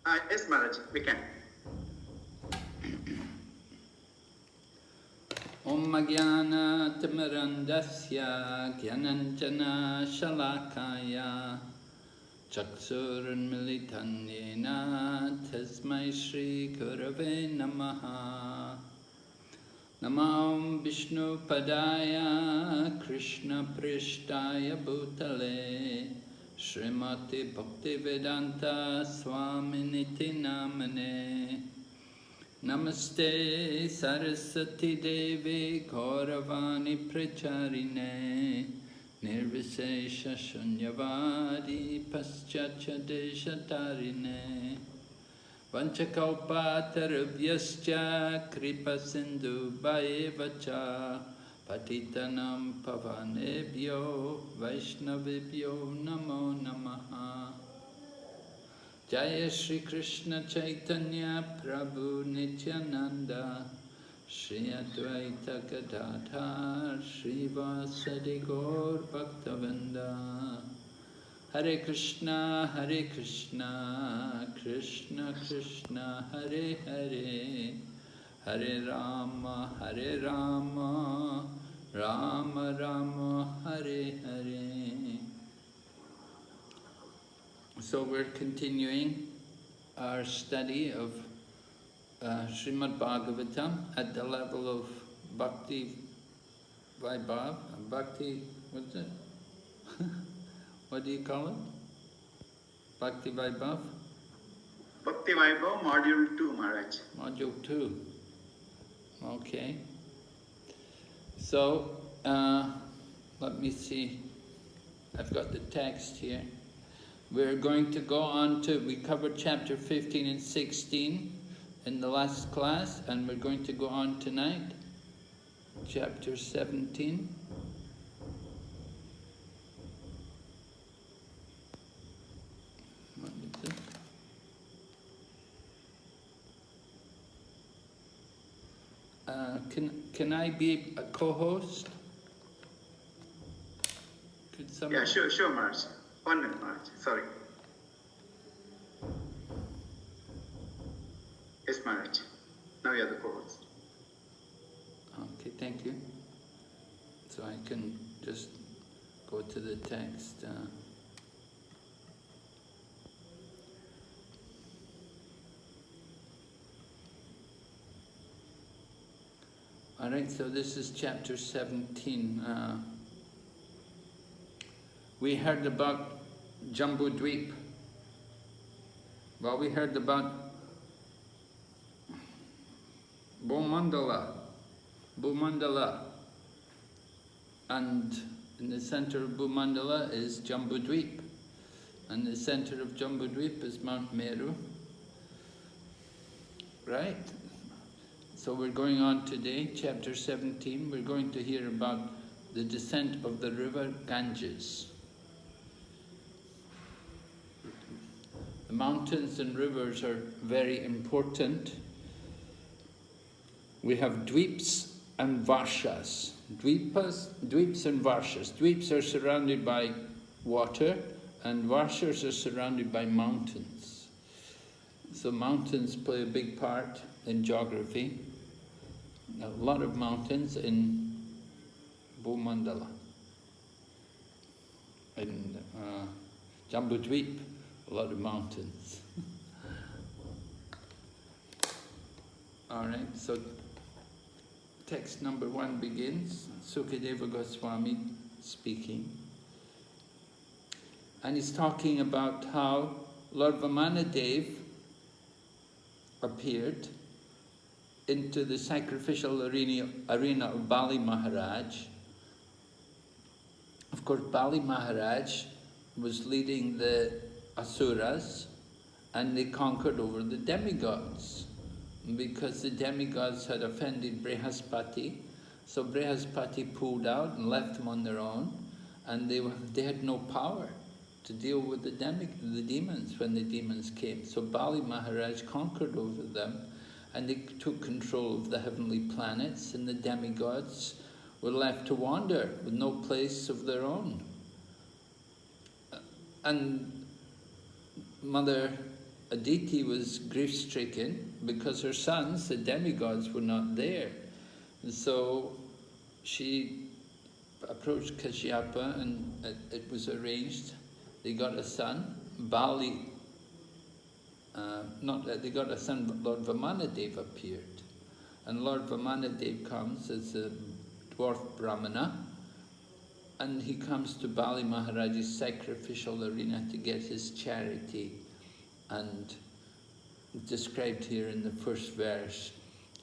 Yes, Maharaj, we can. Om Jnana Timirandasya Gyananjana Shalakaya Chaksurunmilitan Yena Tasmai Shri Gurave Namaha. Namam Vishnu Padaya Krishna Prishtaya Bhutale Srimati Bhakti Vedanta Swaminiti Namane. Namaste Saraswati Devi Gauravani Pracharine Nirvisesha Shunyavadi Paschatya Deshatarine Vanchakalpatarubhyascha Kripa Sindhu Bhaevacha Patitanam Pavanebhyo Vaishnavibhyo Namo Namaha. Jaya Shri Krishna Chaitanya Prabhu Nityananda Shri Advaita Gadadhar Shri Vasadi Gaur Bhaktavinda. Hare Krishna Krishna Krishna Hare Hare Hare Rama Rama Rama Hare Hare. So we're continuing our study of Srimad Bhagavatam at the level of Bhakti Vaibhava. Bhakti, what's it? What do you call it? Bhakti Vaibhava? Bhakti Vaibhava, Module 2, Maharaj. Module 2. Okay. So, let me see. I've got the text here. We're going to go on to, we covered chapter 15 and 16 in the last class, and we're going to go on tonight, chapter 17. What is it? Can I be a co-host? Could someone... Yeah, sure, Maharaj. 1 minute, Maharaj. Sorry. Yes, Maharaj. Now you are the co-host. Okay, thank you. So I can just go to the text. All right, so this is chapter 17. We heard about Jambudweep. Well, we heard about Bhumandala, and in the center of Bhumandala is Jambudweep, and the center of Jambudweep is Mount Meru, right? So we're going on today, chapter 17, we're going to hear about the descent of the river Ganges. The mountains and rivers are very important. We have dweeps and varshas. Dweeps and varshas. Dweeps are surrounded by water, and varshas are surrounded by mountains. So mountains play a big part in geography. A lot of mountains in Bhumandala. In Jambudweep, a lot of mountains. All right, so text number 1 begins, Sukadeva Goswami speaking. And he's talking about how Lord Vamanadev appeared into the sacrificial arena of Bali Maharaj. Of course, Bali Maharaj was leading the Asuras, and they conquered over the demigods. Because the demigods had offended Brihaspati, so Brihaspati pulled out and left them on their own, and they had no power to deal with the demons when the demons came. So Bali Maharaj conquered over them, and they took control of the heavenly planets, and the demigods were left to wander with no place of their own. And Mother Aditi was grief-stricken because her sons, the demigods, were not there. And so she approached Kashyapa, and it was arranged. They got a son, Bali. They got a son, but Lord Vamanadev appeared. And Lord Vamanadev comes as a dwarf Brahmana, and he comes to Bali Maharaj's sacrificial arena to get his charity. And described here in the first verse,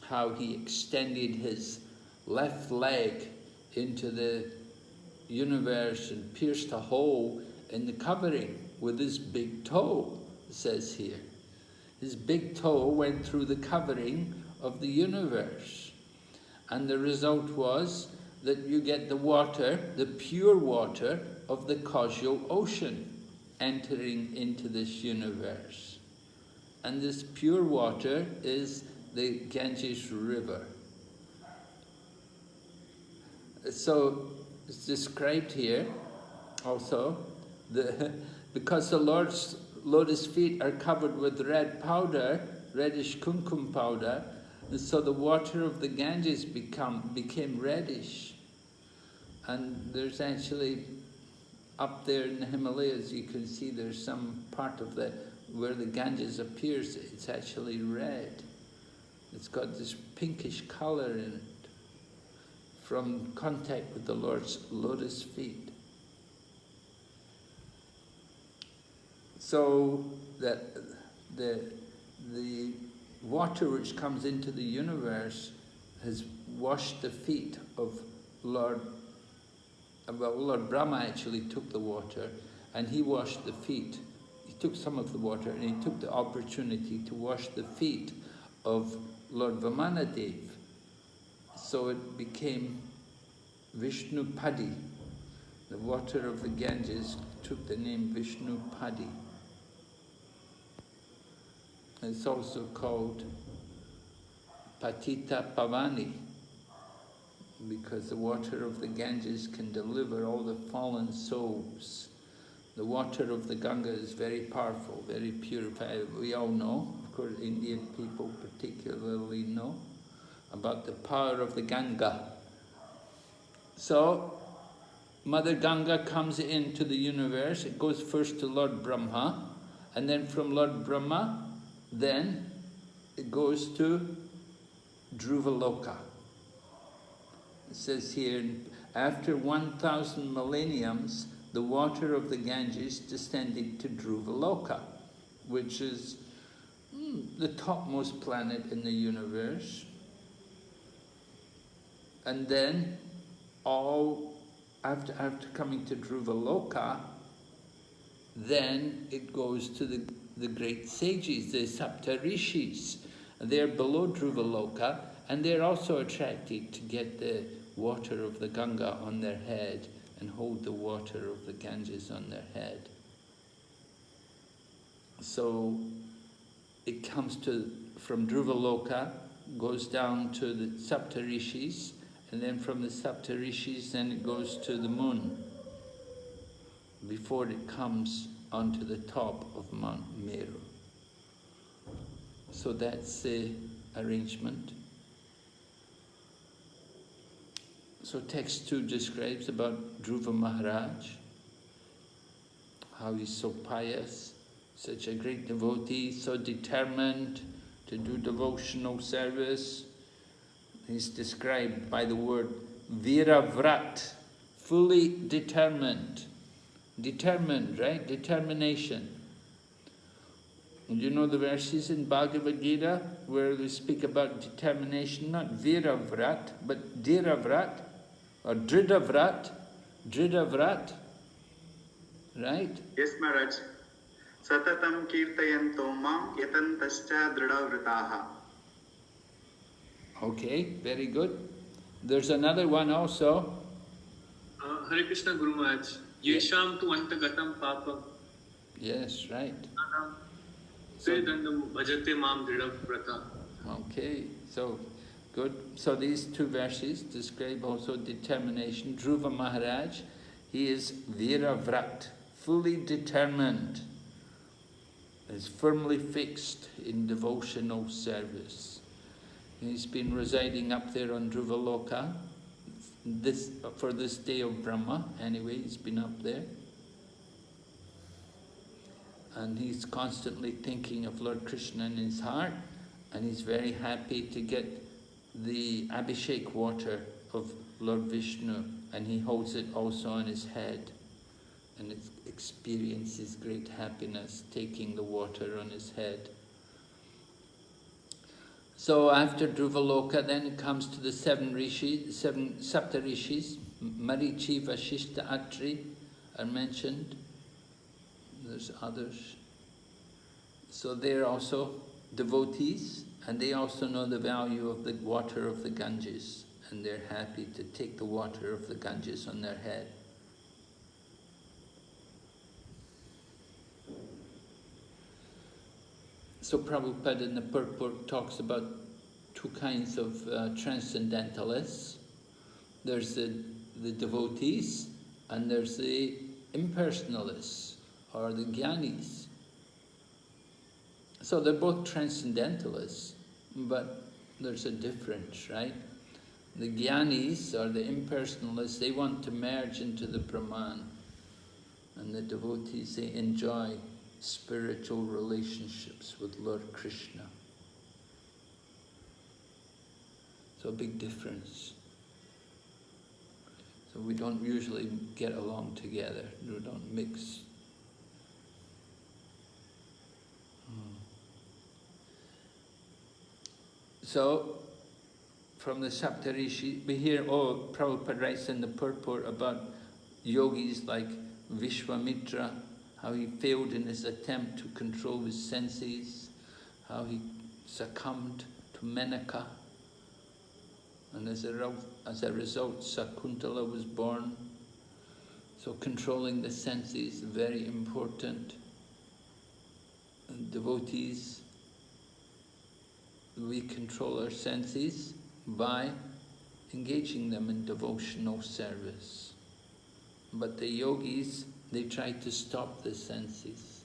how he extended his left leg into the universe and pierced a hole in the covering with his big toe, it says here. His big toe went through the covering of the universe. And the result was that you get the water, the pure water of the causal ocean entering into this universe. And this pure water is the Ganges River. So it's described here also, because the Lord's lotus feet are covered with red powder, reddish kumkum powder, and so the water of the Ganges became reddish. And there's actually, up there in the Himalayas, you can see there's some part of where the Ganges appears, it's actually red. It's got this pinkish color in it from contact with the Lord's lotus feet. So that the water which comes into the universe has washed the feet of Lord Brahma actually took the water, and he washed the feet. He took some of the water and he took the opportunity to wash the feet of Lord Vamanadev. So it became Vishnu Padi. The water of the Ganges took the name Vishnu Padi. It's also called Patita Pavani, because the water of the Ganges can deliver all the fallen souls. The water of the Ganga is very powerful, very purified. We all know, of course, Indian people particularly know about the power of the Ganga. So, Mother Ganga comes into the universe. It goes first to Lord Brahma, and then from Lord Brahma, then it goes to Dhruvaloka. It says here, after 1,000 millenniums, the water of the Ganges descended to Dhruvaloka, which is the topmost planet in the universe. And then, after coming to Dhruvaloka, then it goes to the great sages, the Saptarishis. They're below Dhruvaloka, and they're also attracted to get the water of the Ganga on their head and hold the water of the Ganges on their head. So it comes from Dhruvaloka, goes down to the Saptarishis, and then from the Saptarishis, then it goes to the moon, before it comes onto the top of Mount Meru. So that's the arrangement. So text 2 describes about Dhruva Maharaj, how he's so pious, such a great devotee, so determined to do devotional service. He's described by the word Viravrat, fully determined. Determined, right? Determination. And you know the verses in Bhagavad Gita where they speak about determination, not Viravrat, but Dhiravrat, or Dridavrat, right? Yes, Maharaj. Satatam kirtayanto mam yatantascha dridavritaha. Okay, very good. There's another one also. Hare Krishna Guru Maharaj. Yesham tu antagatam papam. Yes, right. Vedandam bhajate mam dridavrata. Okay, so good. So these two verses describe also determination. Dhruva Maharaj, he is Viravrat, fully determined. is firmly fixed in devotional service. He's been residing up there on Dhruvaloka for this day of Brahma. Anyway, he's been up there. And he's constantly thinking of Lord Krishna in his heart, and he's very happy to get the Abhishek water of Lord Vishnu, and he holds it also on his head, and it experiences great happiness taking the water on his head. So after Dhruvaloka, then it comes to the seven Saptarishis. Marichi, Vashishta, Atri are mentioned. There's others. So they're also devotees, and they also know the value of the water of the Ganges, and they're happy to take the water of the Ganges on their head. So Prabhupada in the purport talks about two kinds of transcendentalists. There's the devotees, and there's the impersonalists, or the jnanis. So they're both transcendentalists, but there's a difference, right? The jnanis, or the impersonalists, they want to merge into the Brahman. And the devotees, they enjoy spiritual relationships with Lord Krishna. So a big difference. So we don't usually get along together, we don't mix. So, from the Saptarishi, we hear, Prabhupada writes in the purport about yogis like Vishwamitra, how he failed in his attempt to control his senses, how he succumbed to Menaka, and as a result, Sakuntala was born. So controlling the senses is very important. And devotees, we control our senses by engaging them in devotional service. But the yogis, they try to stop the senses.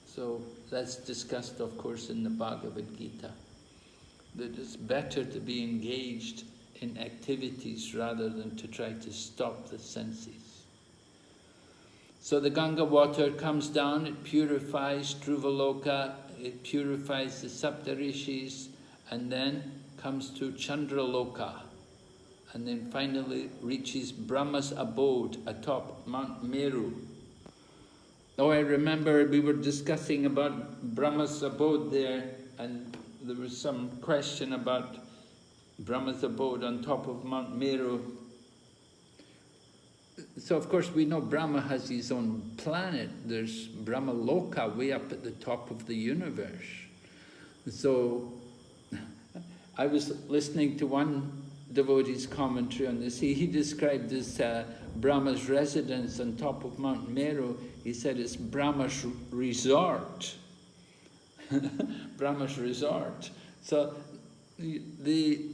So that's discussed, of course, in the Bhagavad Gita, that it's better to be engaged in activities rather than to try to stop the senses. So the Ganga water comes down, it purifies Dhruvaloka, it purifies the Saptarishis, and then comes to Chandraloka, and then finally reaches Brahma's abode atop Mount Meru. Oh, I remember we were discussing about Brahma's abode there, and there was some question about Brahma's abode on top of Mount Meru. So of course we know Brahma has his own planet. There's Brahma Loka way up at the top of the universe. So I was listening to one devotee's commentary on this. He described this Brahma's residence on top of Mount Meru. He said it's Brahma's resort. Brahma's resort. So the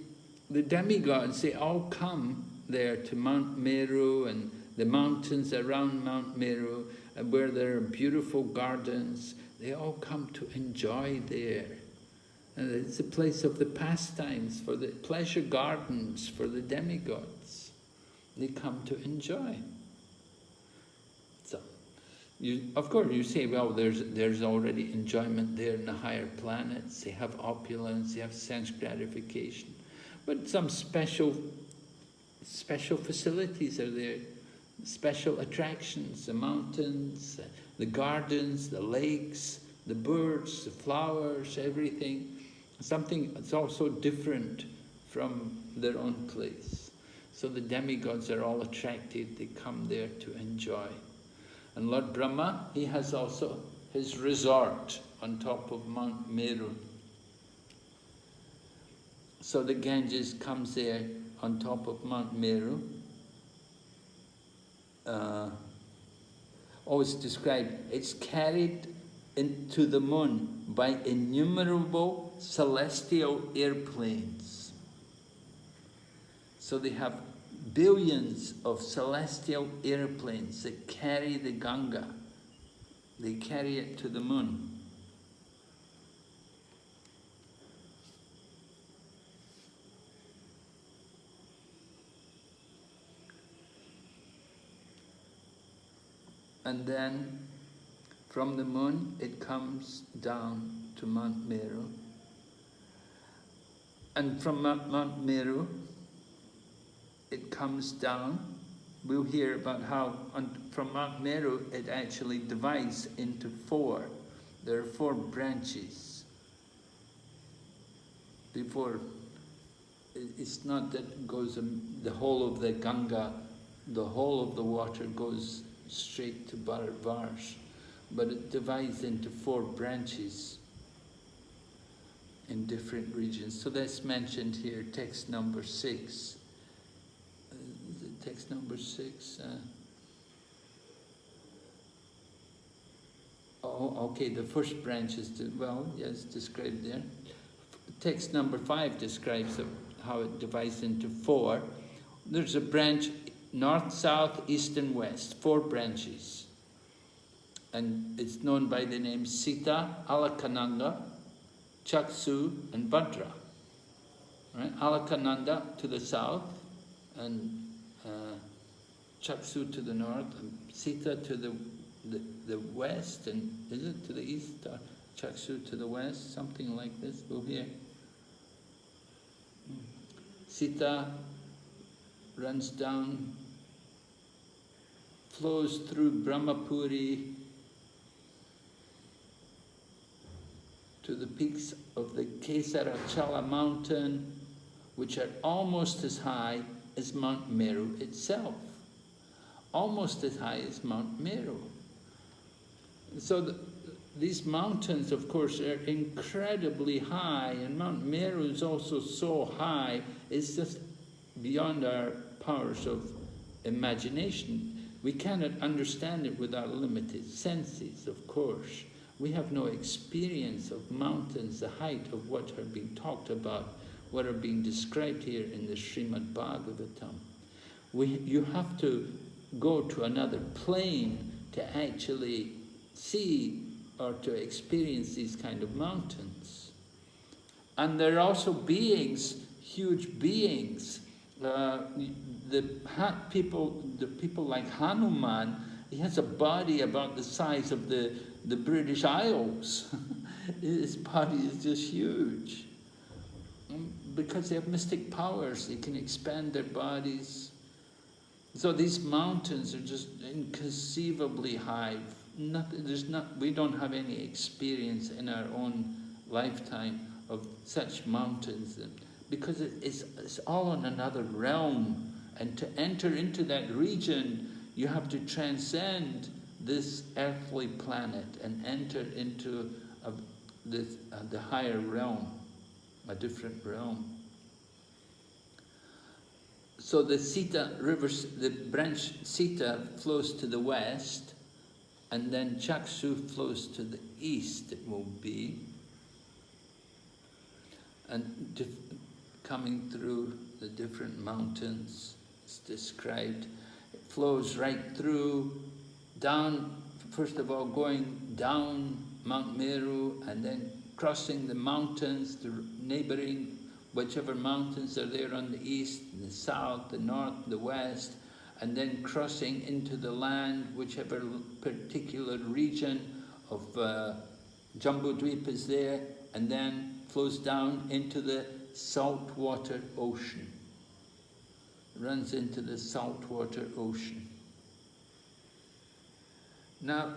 demigods, they all come there to Mount Meru and the mountains around Mount Meru, where there are beautiful gardens. They all come to enjoy there. And it's a place of the pastimes, for the pleasure gardens for the demigods. They come to enjoy. So, of course you say, well, there's already enjoyment there in the higher planets. They have opulence, they have sense gratification. But some special facilities are there, special attractions, the mountains, the gardens, the lakes, the birds, the flowers, everything. Something that's also different from their own place. So the demigods are all attracted, they come there to enjoy. And Lord Brahma, he has also his resort on top of Mount Meru. So the Ganges comes there on top of Mount Meru. It's described, it's carried into the moon by innumerable celestial airplanes. So they have billions of celestial airplanes that carry the Ganga. they carry it to the moon. And then from the moon it comes down to Mount Meru. And from Mount Meru it comes down. We'll hear about how from Mount Meru it actually divides into 4. There are 4 branches. Before, it's not that it goes, the whole of the Ganga, the whole of the water goes straight to Bharatvarsh, but it divides into 4 branches in different regions. So that's mentioned here, text number 6. Text number 6. Okay, the first branch is, yes, described there. Text number 5 describes how it divides into 4. There's a branch north, south, east and west, 4 branches. And it's known by the names Sita, Alakananda, Chaksu and Bhadra. Right? Alakananda to the south, and Chaksu to the north, and Sita to the west, and is it to the east, or Chaksu to the west, something like this, go here. Sita runs down, flows through Brahmapuri to the peaks of the Kesarachala mountain, which are almost as high as Mount Meru itself. Almost as high as Mount Meru. So these mountains, of course, are incredibly high, and Mount Meru is also so high, it's just beyond our powers of imagination. We cannot understand it with our limited senses, of course. We have no experience of mountains, the height of what are being talked about, what are being described here in the Srimad Bhagavatam. You have to go to another plane to actually see or to experience these kind of mountains. And there are also beings, huge beings. The people like Hanuman, he has a body about the size of the British Isles. His body is just huge. Because they have mystic powers, they can expand their bodies. So these mountains are just inconceivably high. We don't have any experience in our own lifetime of such mountains, because it's all in another realm. And to enter into that region, you have to transcend this earthly planet and enter into the higher realm, a different realm. So the Sita river, the branch Sita flows to the west, and then Chaksu flows to the east, it will be. And coming through the different mountains, it's described. It flows right through, down, first of all going down Mount Meru, and then crossing the mountains, the neighboring whichever mountains are there on the east, the south, the north, the west, and then crossing into the land, whichever particular region of Jambudweep is there, and then flows down into the saltwater ocean. Runs into the saltwater ocean. Now,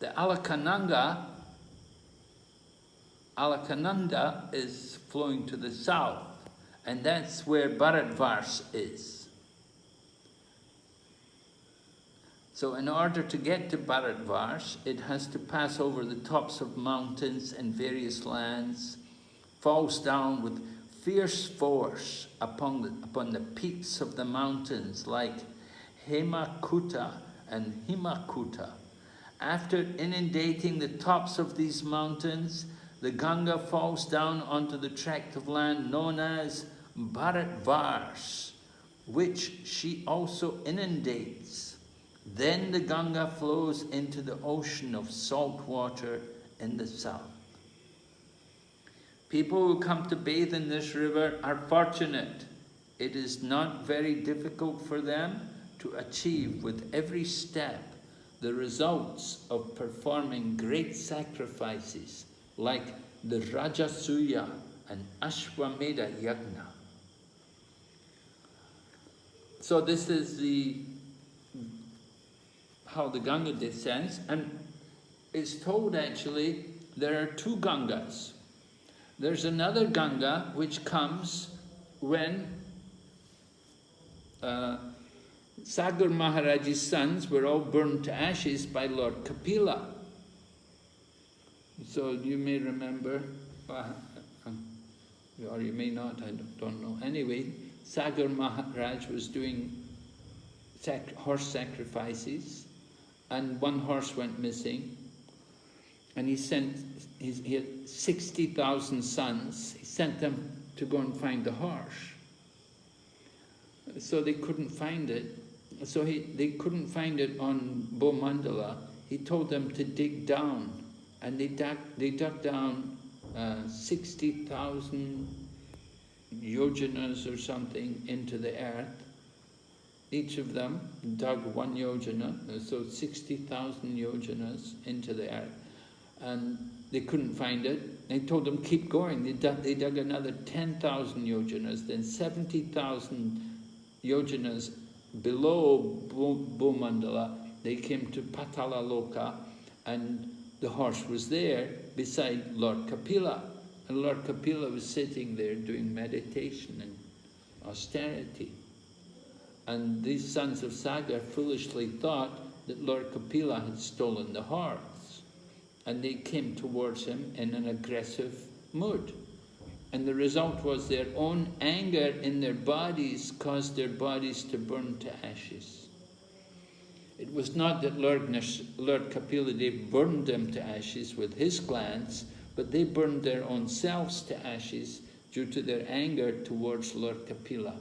the Alakananda is flowing to the south, and that's where Bharatvarsh is. So in order to get to Bharatvarsh, it has to pass over the tops of mountains and various lands, falls down with fierce force upon the peaks of the mountains like Hemakuta and Himakuta. After inundating the tops of these mountains, the Ganga falls down onto the tract of land known as Bharatvarsh, which she also inundates. Then the Ganga flows into the ocean of salt water in the south. People who come to bathe in this river are fortunate. It is not very difficult for them to achieve with every step the results of performing great sacrifices like the Rajasuya and Ashwamedha Yagna. So this is how the Ganga descends, and it's told actually there are two Gangas. There's another Ganga which comes when Sagar Maharaj's sons were all burned to ashes by Lord Kapila. So you may remember, or you may not, I don't know. Anyway, Sagar Maharaj was doing horse sacrifices, and one horse went missing, and he had 60,000 sons. He sent them to go and find the horse. So they couldn't find it. So they couldn't find it on Bomandala. He told them to dig down, and they dug down 60,000 yojanas or something into the earth. Each of them dug 1 yojana, so 60,000 yojanas into the earth, and they couldn't find it. They told them keep going. They dug another 10,000 yojanas, then 70,000 yojanas below Bomandala. They came to Patala Loka, and the horse was there beside Lord Kapila. And Lord Kapila was sitting there doing meditation and austerity. And these sons of Sagar foolishly thought that Lord Kapila had stolen the horse. And they came towards him in an aggressive mood. And the result was their own anger in their bodies caused their bodies to burn to ashes. It was not that Lord Kapila Dev burned them to ashes with his clans, but they burned their own selves to ashes due to their anger towards Lord Kapila.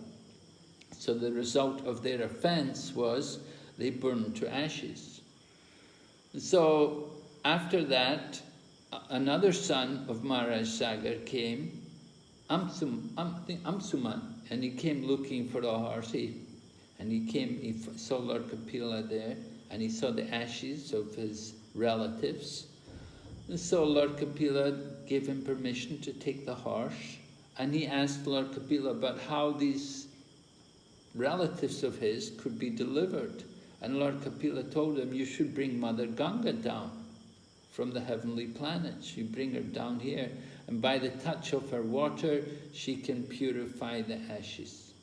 So the result of their offense was they burned to ashes. So after that, another son of Maharaj Sagar came, Amsuman, and he came looking for a horse. He saw Lord Kapila there, and he saw the ashes of his relatives. And so Lord Kapila gave him permission to take the horse, and he asked Lord Kapila about how these relatives of his could be delivered. And Lord Kapila told him, you should bring Mother Ganga down from the heavenly planets. You bring her down here, and by the touch of her water, she can purify the ashes,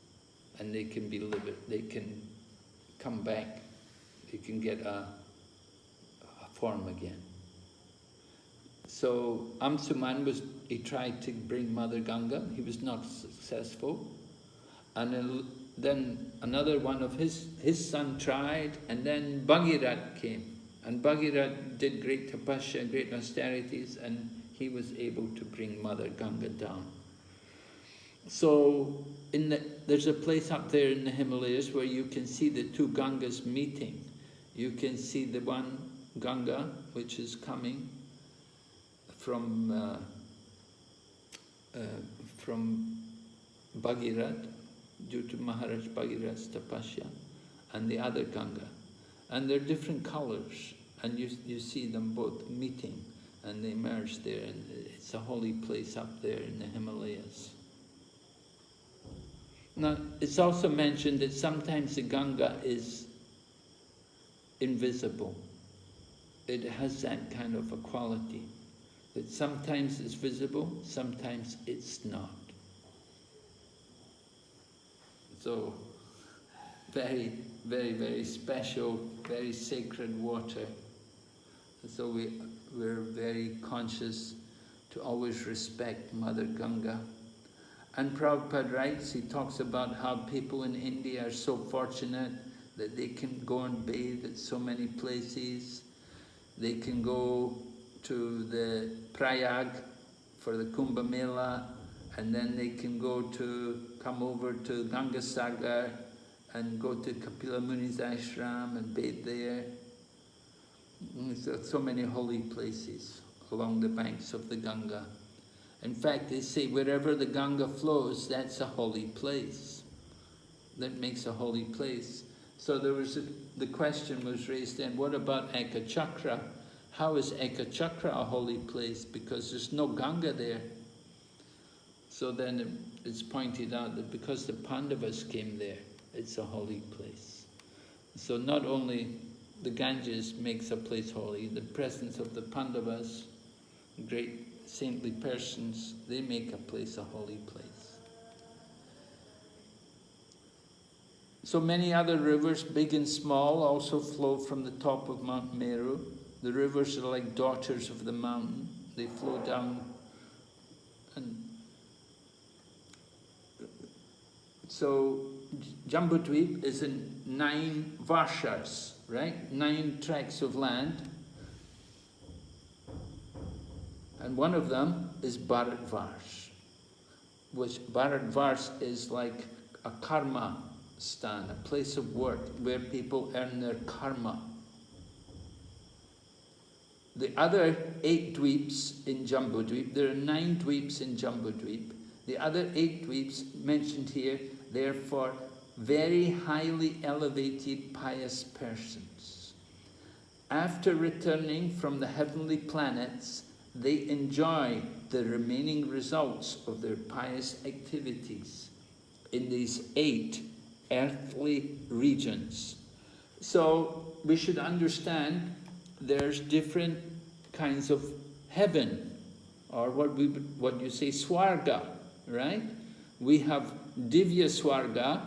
and they can be delivered. They can come back. They can get a form again. So Amsuman he tried to bring Mother Ganga. He was not successful. And then another one of his son tried, and then Bhagirat came. And Bhagirat did great tapasya, great austerities, and he was able to bring Mother Ganga down. So there's a place up there in the Himalayas where you can see the two Gangas meeting. You can see the one Ganga, which is coming from Bhagirat, due to Maharaj Bhagirat's tapasya, and the other Ganga. And they're different colors, and you see them both meeting, and they merge there, and it's a holy place up there in the Himalayas. Now, it's also mentioned that sometimes the Ganga is invisible. It has that kind of a quality, that sometimes it's visible, sometimes it's not. So, very, very, very special, very sacred water. So we're very conscious to always respect Mother Ganga. And Prabhupada writes, he talks about how people in India are so fortunate that they can go and bathe at so many places. They can go to the Prayag for the Kumbh Mela, and then they can come over to Gangasagar and go to Kapila Muni's ashram and bathe there. There's so many holy places along the banks of the Ganga. In fact, they say wherever the Ganga flows, that's a holy place. That makes a holy place. So the question was raised then, what about Ekachakra? How is Ekachakra a holy place? Because there's no Ganga there. So then it's pointed out that because the Pandavas came there, it's a holy place. So not only the Ganges makes a place holy, the presence of the Pandavas, great saintly persons, they make a place a holy place. So many other rivers, big and small, also flow from the top of Mount Meru. The rivers are like daughters of the mountain. They flow down. And so Jambudvip is in 9 varshas, right? 9 tracts of land. And one of them is Bharatvarsh, which Bharatvarsh is like a karma stan, a place of work where people earn their karma. The other 8 dweeps in Jambudvip, there are 9 dweeps in Jambudvip. The other 8 dweeps mentioned here, they're for very highly elevated pious persons. After returning from the heavenly planets, they enjoy the remaining results of their pious activities in these 8 earthly regions. So we should understand there's different kinds of heaven, or what you say Swarga, right? We have Divya Swarga,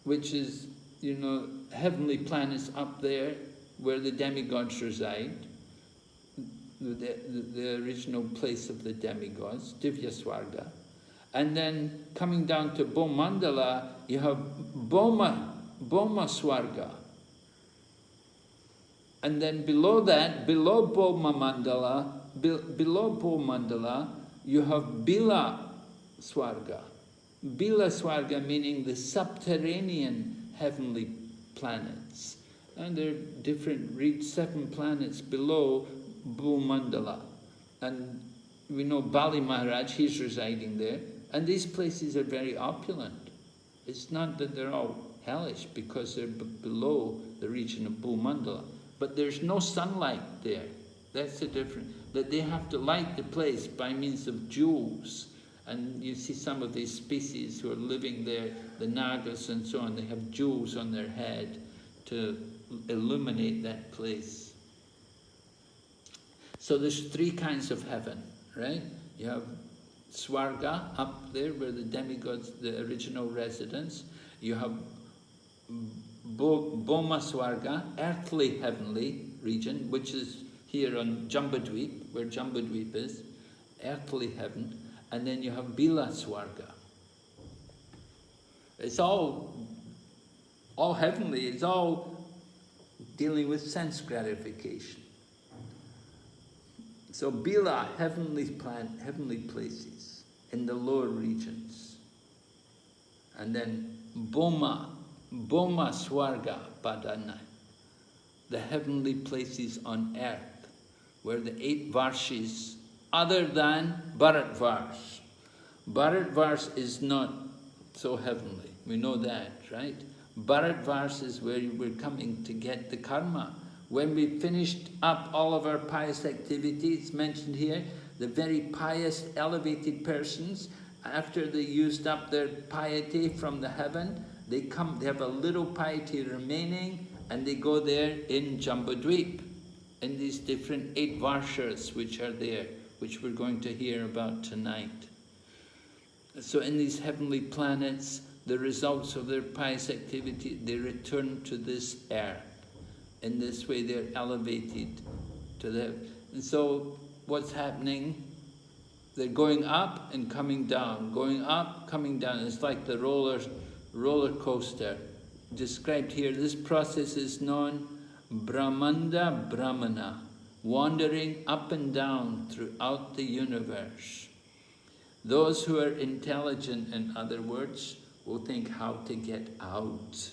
which is, heavenly planets up there where the demigods reside, the original place of the demigods, Divya Swarga. And then coming down to Bomandala, you have Boma Swarga. And then below that, below Bomandala, you have Bila Swarga. Bila Swarga meaning the subterranean heavenly planets. And there are different, 7 planets below Bhumandala. And we know Bali Maharaj, he's residing there. And these places are very opulent. It's not that they're all hellish because they're below the region of Bhumandala. But there's no sunlight there. That's the difference. That they have to light the place by means of jewels. And you see some of these species who are living there, the Nagas and so on, they have jewels on their head to illuminate that place. So there's 3 kinds of heaven, right? You have Swarga up there where the demigods, the original residents. You have Boma Swarga, earthly heavenly region, which is here on Jambudvip, where Jambudvip is, earthly heaven. And then you have Bila Swarga. It's all heavenly, it's all dealing with sense gratification. So Bila, heavenly places in the lower regions. And then Boma Swarga Padana, the heavenly places on earth, where the 8 varshis, other than Bharatvarsh. Bharatvarsh is not so heavenly, we know that, right? Bharatvarsh is where we're coming to get the karma. When we finished up all of our pious activities mentioned here, the very pious, elevated persons, after they used up their piety from the heaven, they have a little piety remaining, and they go there in Jambudvip, in these different 8 varshas which are there, which we're going to hear about tonight. So in these heavenly planets, the results of their pious activity, they return to this earth. In this way, they're elevated to the... And so what's happening? They're going up and coming down, going up, coming down. It's like the roller coaster. Described here, this process is known Brahmanda Brahmana, wandering up and down throughout the universe. Those who are intelligent, in other words, will think how to get out.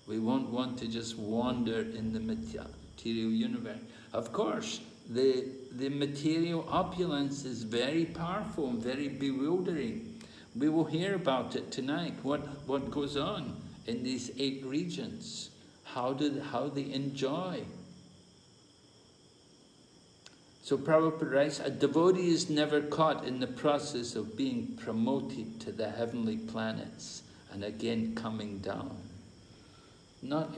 We won't want to just wander in the material universe. Of course, the material opulence is very powerful and very bewildering. We will hear about it tonight, what goes on in these 8 regions, how they enjoy. So Prabhupada writes, a devotee is never caught in the process of being promoted to the heavenly planets and again coming down. Not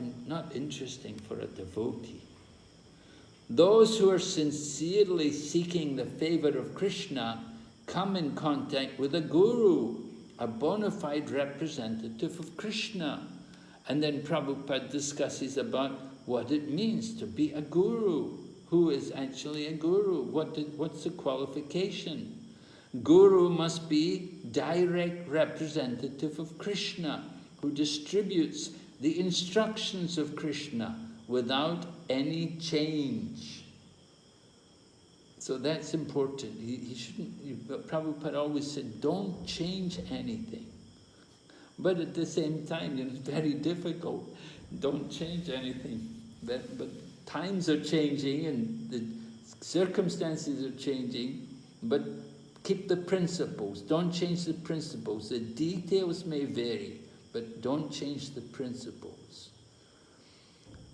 interesting for a devotee. Those who are sincerely seeking the favor of Krishna come in contact with a guru, a bona fide representative of Krishna. And then Prabhupada discusses about what it means to be a guru. Who is actually a guru? What's the qualification? Guru must be direct representative of Krishna, who distributes the instructions of Krishna without any change. So that's important. He shouldn't. Prabhupada always said, don't change anything. But at the same time, it's very difficult. Don't change anything. But times are changing and the circumstances are changing. But keep the principles. Don't change the principles. The details may vary, but don't change the principles.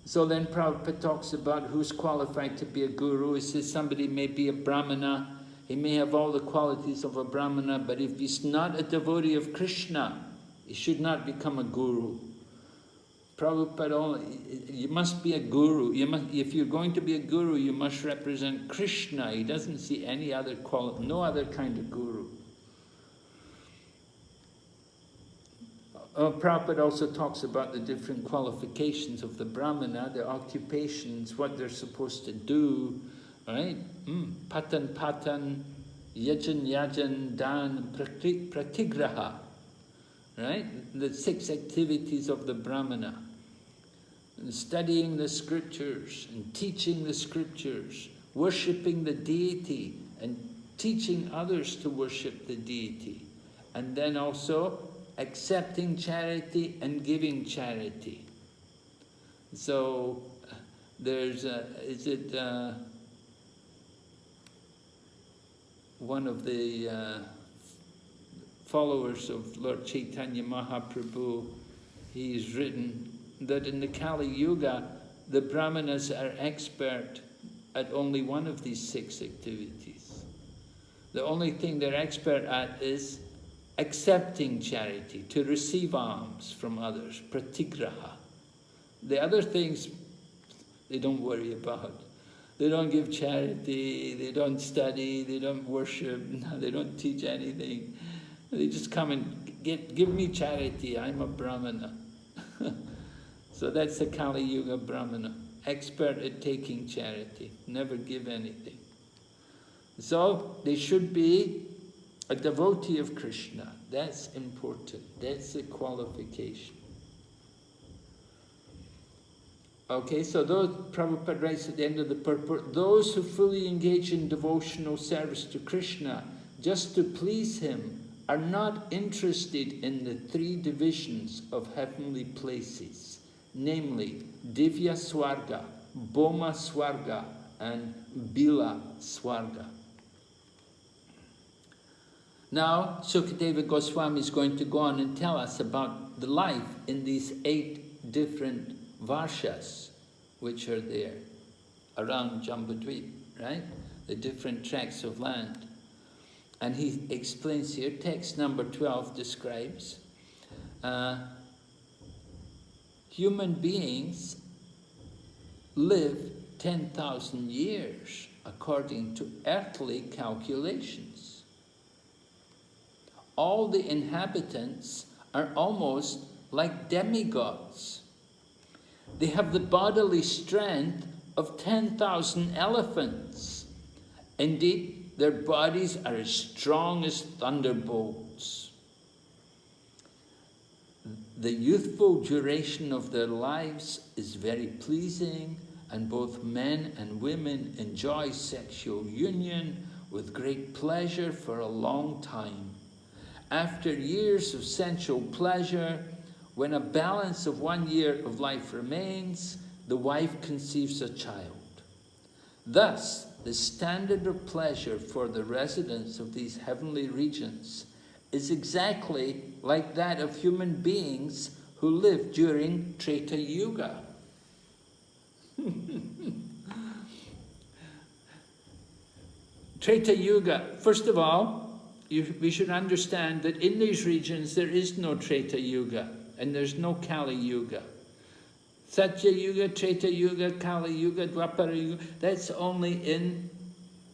So then Prabhupada talks about who's qualified to be a guru. He says somebody may be a brahmana, he may have all the qualities of a brahmana, but if he's not a devotee of Krishna, he should not become a guru. Prabhupada, you must be a guru. If you're going to be a guru, you must represent Krishna. He doesn't see any other no other kind of guru. Prabhupada also talks about the different qualifications of the brahmana, their occupations, what they're supposed to do, right? Patan, yajan, dan, pratigraha, right? The 6 activities of the brahmana. And studying the scriptures and teaching the scriptures, worshipping the deity and teaching others to worship the deity. And then also accepting charity and giving charity. So there's one of the followers of Lord Chaitanya Mahaprabhu, he's written that in the Kali Yuga, the brahmanas are expert at only one of these 6 activities. The only thing they're expert at is accepting charity, to receive alms from others, pratigraha. The other things, they don't worry about. They don't give charity, they don't study, they don't worship, they don't teach anything. They just come and give me charity, I'm a brahmana. So that's the Kali Yuga brahmana, expert at taking charity, never give anything. So they should be a devotee of Krishna. That's important. That's the qualification. Okay, so those, Prabhupada writes at the end of the purport, those who fully engage in devotional service to Krishna just to please him are not interested in the 3 divisions of heavenly places, namely Divya Swarga, Boma Swarga, and Bila Swarga. Now, Sukadeva Goswami is going to go on and tell us about the life in these 8 different varshas which are there around Jambudvip, right? The different tracts of land. And he explains here, text number 12 describes human beings live 10,000 years according to earthly calculations. All the inhabitants are almost like demigods. They have the bodily strength of 10,000 elephants. Indeed, their bodies are as strong as thunderbolts. The youthful duration of their lives is very pleasing, and both men and women enjoy sexual union with great pleasure for a long time. After years of sensual pleasure, When a balance of 1 year of life remains, the wife conceives a child. Thus, the standard of pleasure for the residents of these heavenly regions is exactly like that of human beings who lived during Treta Yuga. Treta Yuga, first of all, we should understand that in these regions there is no Treta Yuga and there's no Kali Yuga. Satya Yuga, Treta Yuga, Kali Yuga, Dwapara Yuga, that's only in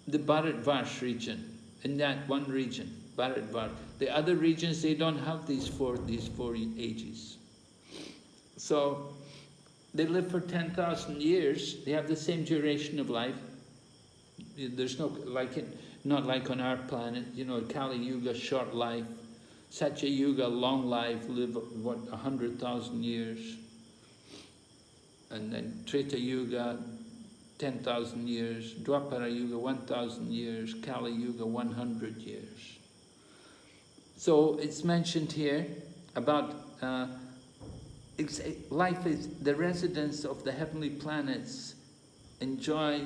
the Bharatvarsh region, in that one region, Bharatvarsh. The other regions, they don't have these four ages. So they live for 10,000 years, they have the same duration of life. There's no, not like on our planet, you know, Kali Yuga, short life. Satya Yuga, long life, live, 100,000 years. And then Treta Yuga, 10,000 years. Dwapara Yuga, 1,000 years. Kali Yuga, 100 years. So it's mentioned here about life is, the residents of the heavenly planets enjoy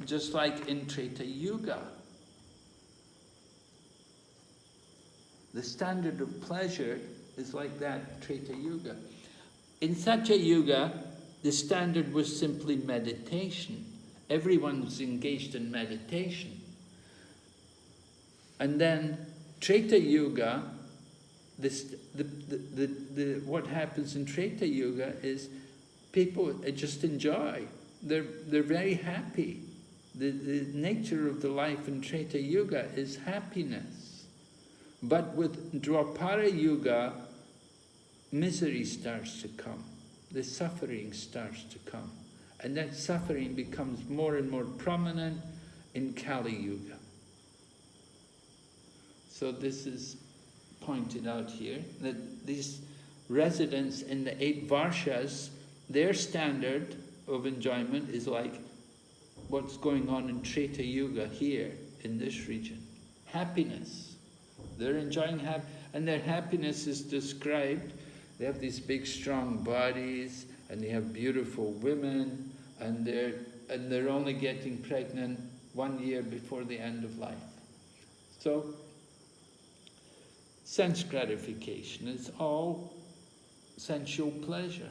just like in Treta Yuga. The standard of pleasure is like that, Treta Yuga. In Satya Yuga, the standard was simply meditation. Everyone was engaged in meditation. And then Treta Yuga, what happens in Treta Yuga is people just enjoy. They're very happy. The nature of the life in Treta Yuga is happiness. But with Dwapara Yuga, misery starts to come. The suffering starts to come. And that suffering becomes more and more prominent in Kali Yuga. So this is pointed out here, that these residents in the 8 Varshas, their standard of enjoyment is like what's going on in Treta Yuga here, in this region. Happiness. They're enjoying and their happiness is described. They have these big, strong bodies, and they have beautiful women, and they're only getting pregnant 1 year before the end of life. So, sense gratification is all sensual pleasure.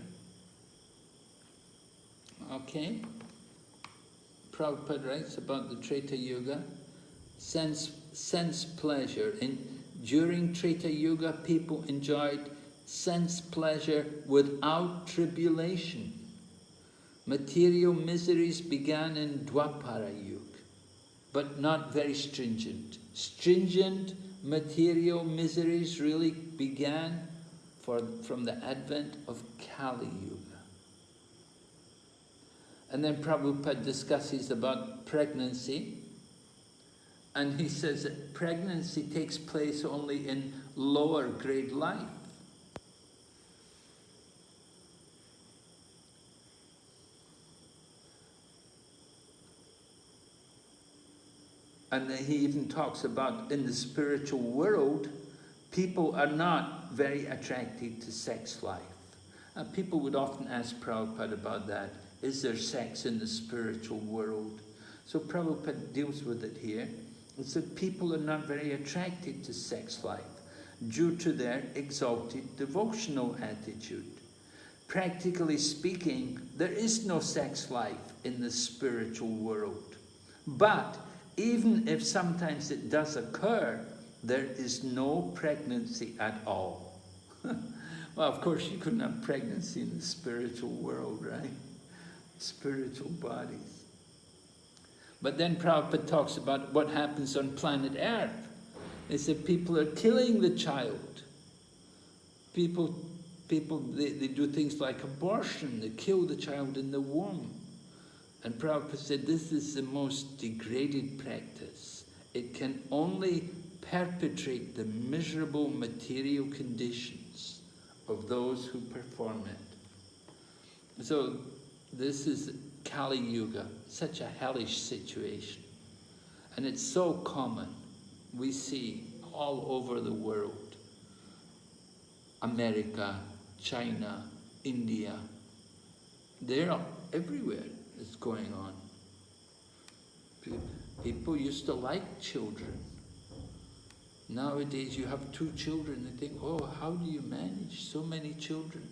Okay? Prabhupada writes about the Treta Yuga, sense pleasure. During Treta Yuga, people enjoyed sense pleasure without tribulation. Material miseries began in Dwapara Yuga, but not very stringent. Stringent material miseries really began from the advent of Kali Yuga. And then Prabhupada discusses about pregnancy, and he says that pregnancy takes place only in lower grade life. And he even talks about in the spiritual world, people are not very attracted to sex life. And people would often ask Prabhupada about that. Is there sex in the spiritual world? So Prabhupada deals with it here. He said people are not very attracted to sex life due to their exalted devotional attitude. Practically speaking, there is no sex life in the spiritual world. But even if sometimes it does occur, there is no pregnancy at all. Well, of course, you couldn't have pregnancy in the spiritual world, right? Spiritual bodies. But then Prabhupada talks about what happens on planet Earth. They said people are killing the child. People they do things like abortion. They kill the child in the womb. And Prabhupada said this is the most degraded practice. It can only perpetrate the miserable material conditions of those who perform it. So this is Kali Yuga, such a hellish situation. And it's so common. We see all over the world. America, China, India. They're everywhere. It's going on. People used to like children. Nowadays you have 2 children, they think, oh, how do you manage so many children?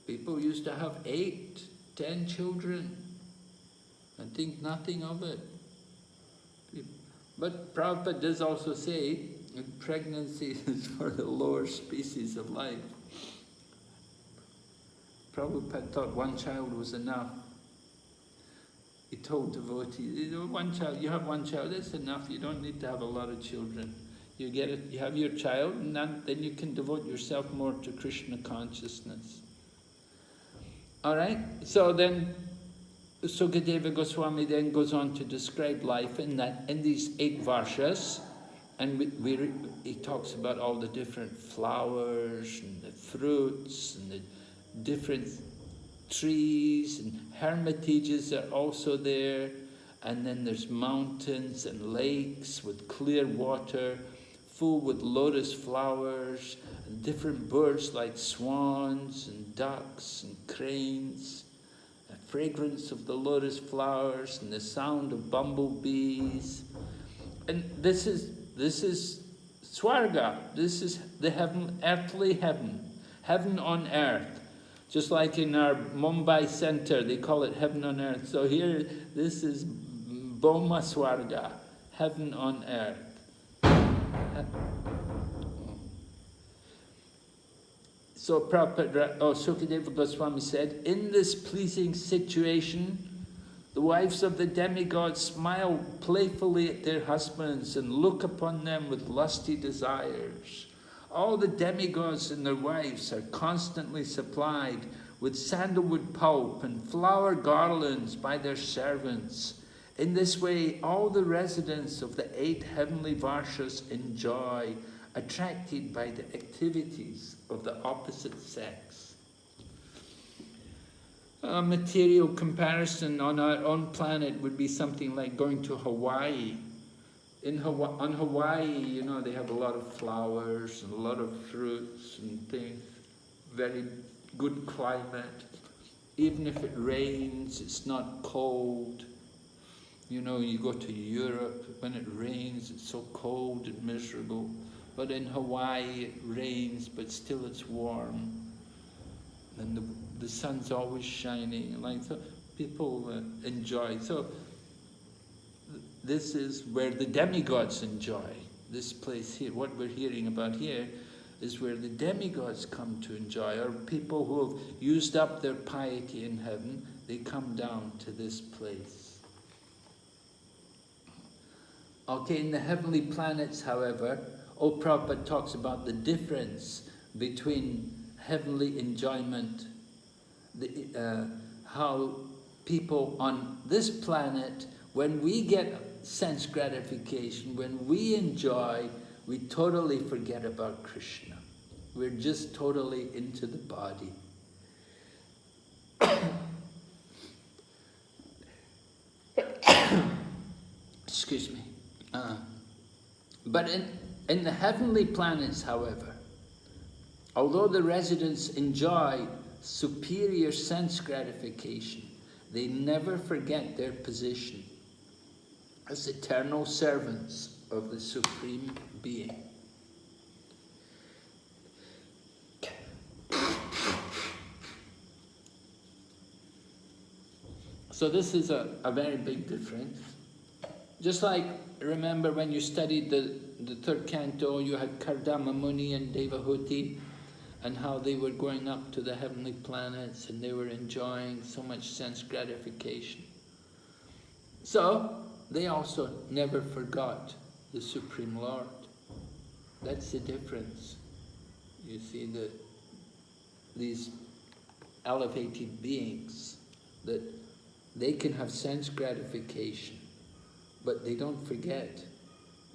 People used to have 8, 10 children and think nothing of it. But Prabhupada does also say that pregnancy is for the lower species of life. Prabhupada thought 1 child was enough. He told devotees, one child, you have 1 child, that's enough, you don't need to have a lot of children. You get it, you have your child, and then you can devote yourself more to Krishna consciousness. Alright, so then Sukadeva Goswami then goes on to describe life in these 8 varshas, and he talks about all the different flowers and the fruits and the different trees, and hermitages are also there, and then there's mountains and lakes with clear water, full with lotus flowers, and different birds like swans and ducks and cranes, the fragrance of the lotus flowers and the sound of bumblebees. And this is Swarga, this is the heaven, earthly heaven, heaven on earth. Just like in our Mumbai center, they call it heaven on earth. So here, this is Boma Swarga, heaven on earth. So Prabhupada, Sukadeva Goswami said, in this pleasing situation, the wives of the demigods smile playfully at their husbands and look upon them with lusty desires. All the demigods and their wives are constantly supplied with sandalwood pulp and flower garlands by their servants. In this way, all the residents of the 8 heavenly varshas enjoy, attracted by the activities of the opposite sex. A material comparison on our own planet would be something like going to Hawaii. On Hawaii, you know, they have a lot of flowers and a lot of fruits and things, very good climate. Even if it rains, it's not cold. You know, you go to Europe, when it rains, it's so cold and miserable. But in Hawaii, it rains, but still it's warm. And the sun's always shining, like so people enjoy. So this is where the demigods enjoy, this place here. What we're hearing about here is where the demigods come to enjoy, or people who have used up their piety in heaven, they come down to this place. Okay, in the heavenly planets, however, Prabhupada talks about the difference between heavenly enjoyment, how people on this planet, when we get sense gratification, when we enjoy, we totally forget about Krishna. We're just totally into the body. Excuse me. But in the heavenly planets, however, although the residents enjoy superior sense gratification, they never forget their position as eternal servants of the Supreme Being. So this is a very big difference. Just like, remember when you studied the third canto, you had Kardama Muni and Devahuti, and how they were going up to the heavenly planets and they were enjoying so much sense gratification. So, they also never forgot the Supreme Lord. That's the difference. You see that these elevated beings, that they can have sense gratification, but they don't forget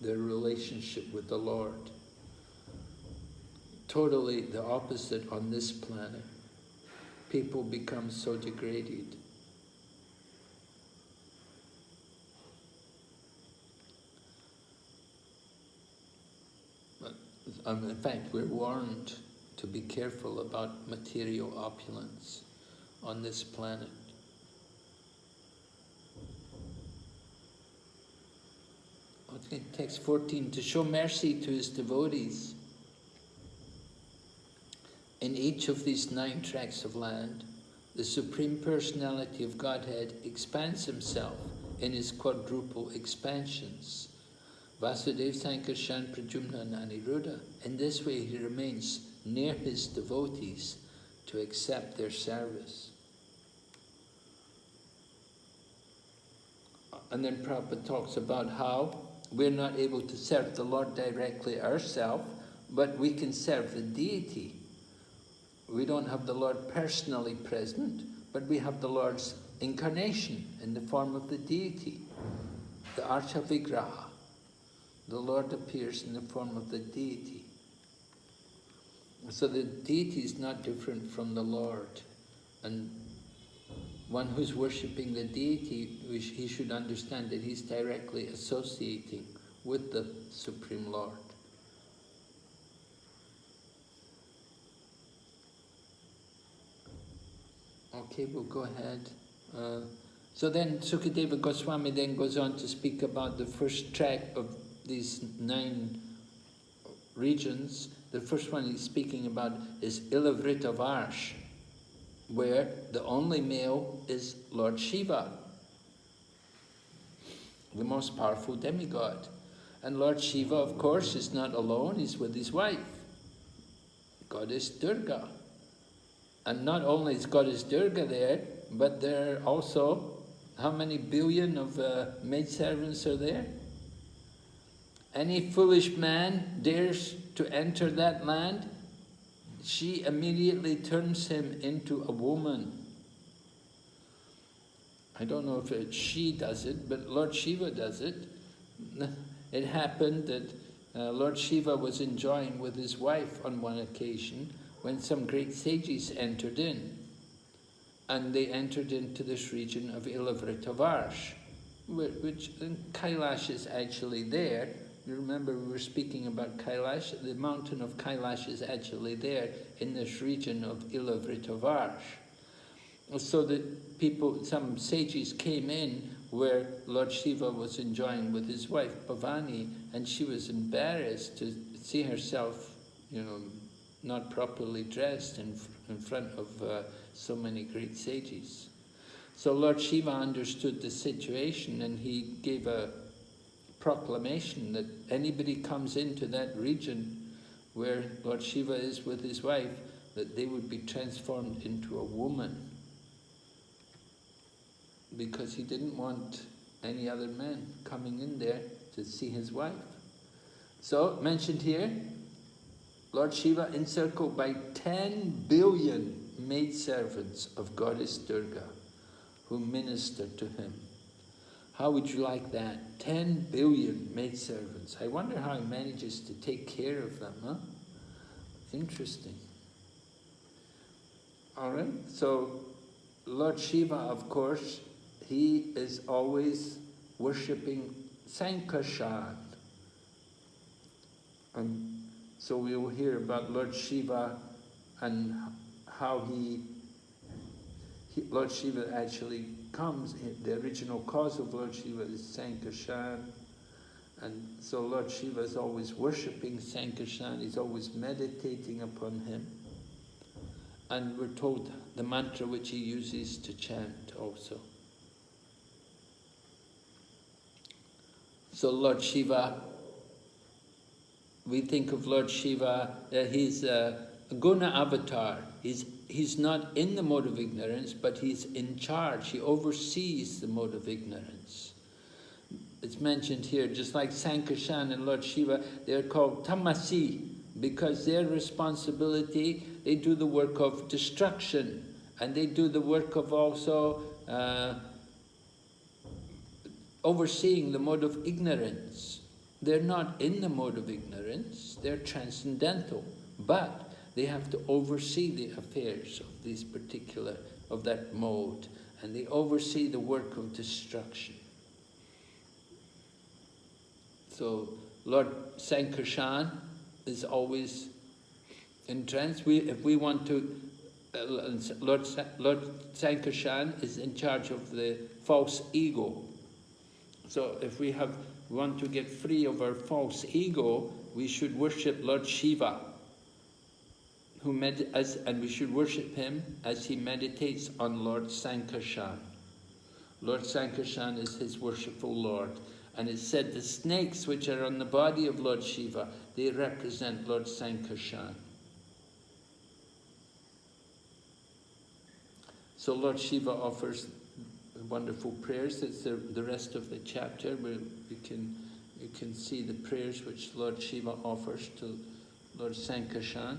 their relationship with the Lord. Totally the opposite on this planet. People become so degraded. But in fact, we're warned to be careful about material opulence on this planet. Okay, text 14, to show mercy to his devotees. In each of these 9 tracts of land, the Supreme Personality of Godhead expands himself in his quadruple expansions. Vasudeva, Sankarshan, Pradyumna and Aniruddha. In this way he remains near his devotees to accept their service. And then Prabhupada talks about how we're not able to serve the Lord directly ourselves, but we can serve the deity. We don't have the Lord personally present, but we have the Lord's incarnation in the form of the deity, the Archa Vigraha. The Lord appears in the form of the deity. So the deity is not different from the Lord. And one who's worshipping the deity, he should understand that he's directly associating with the Supreme Lord. Okay, we'll go ahead. So then Sukadeva Goswami then goes on to speak about the first tract of these 9 regions. The first one he's speaking about is Ilavrita Varsh, where the only male is Lord Shiva, the most powerful demigod. And Lord Shiva, of course, is not alone, he's with his wife, Goddess Durga. And not only is Goddess Durga there, but there are also, how many billion of maidservants are there? Any foolish man dares to enter that land, she immediately turns him into a woman. I don't know if she does it, but Lord Shiva does it. It happened that Lord Shiva was enjoying with his wife on one occasion when some great sages entered in. And they entered into this region of Ilavritavarsh, which Kailash is actually there. You remember we were speaking about Kailash? The mountain of Kailash is actually there in this region of Ilavritavarsh. So that people, some sages came in where Lord Shiva was enjoying with his wife Bhavani, and she was embarrassed to see herself, not properly dressed in front of so many great sages. So Lord Shiva understood the situation, and he gave a proclamation that anybody comes into that region where Lord Shiva is with his wife, that they would be transformed into a woman, because he didn't want any other men coming in there to see his wife. So, mentioned here, Lord Shiva encircled by 10 billion maidservants of Goddess Durga who minister to him. How would you like that? 10 billion maidservants. I wonder how he manages to take care of them, huh? Interesting. All right, so Lord Shiva, of course, he is always worshipping Sankarshan. And so we will hear about Lord Shiva and how Lord Shiva actually comes. The original cause of Lord Shiva is Sankarshan. And so Lord Shiva is always worshipping Sankarshan, he's always meditating upon him. And we're told the mantra which he uses to chant also. So Lord Shiva, we think of Lord Shiva, he's a guna avatar. He's not in the mode of ignorance, but he's in charge. He oversees the mode of ignorance. It's mentioned here, just like Sankarshan and Lord Shiva, they're called tamasi, because their responsibility, they do the work of destruction, and they do the work of also overseeing the mode of ignorance. They're not in the mode of ignorance, they're transcendental, but they have to oversee the affairs of these of that mode, and they oversee the work of destruction. So Lord Sankarshan is always In trance, if we want to, Lord Sankarshan is in charge of the false ego. So if we want to get free of our false ego, we should worship Lord Shiva, and we should worship him as he meditates on Lord Sankarshan. Lord Sankarshan is his worshipful Lord. And it's said the snakes which are on the body of Lord Shiva, they represent Lord Sankarshan. So Lord Shiva offers wonderful prayers. It's the rest of the chapter where you can see the prayers which Lord Shiva offers to Lord Sankarshan.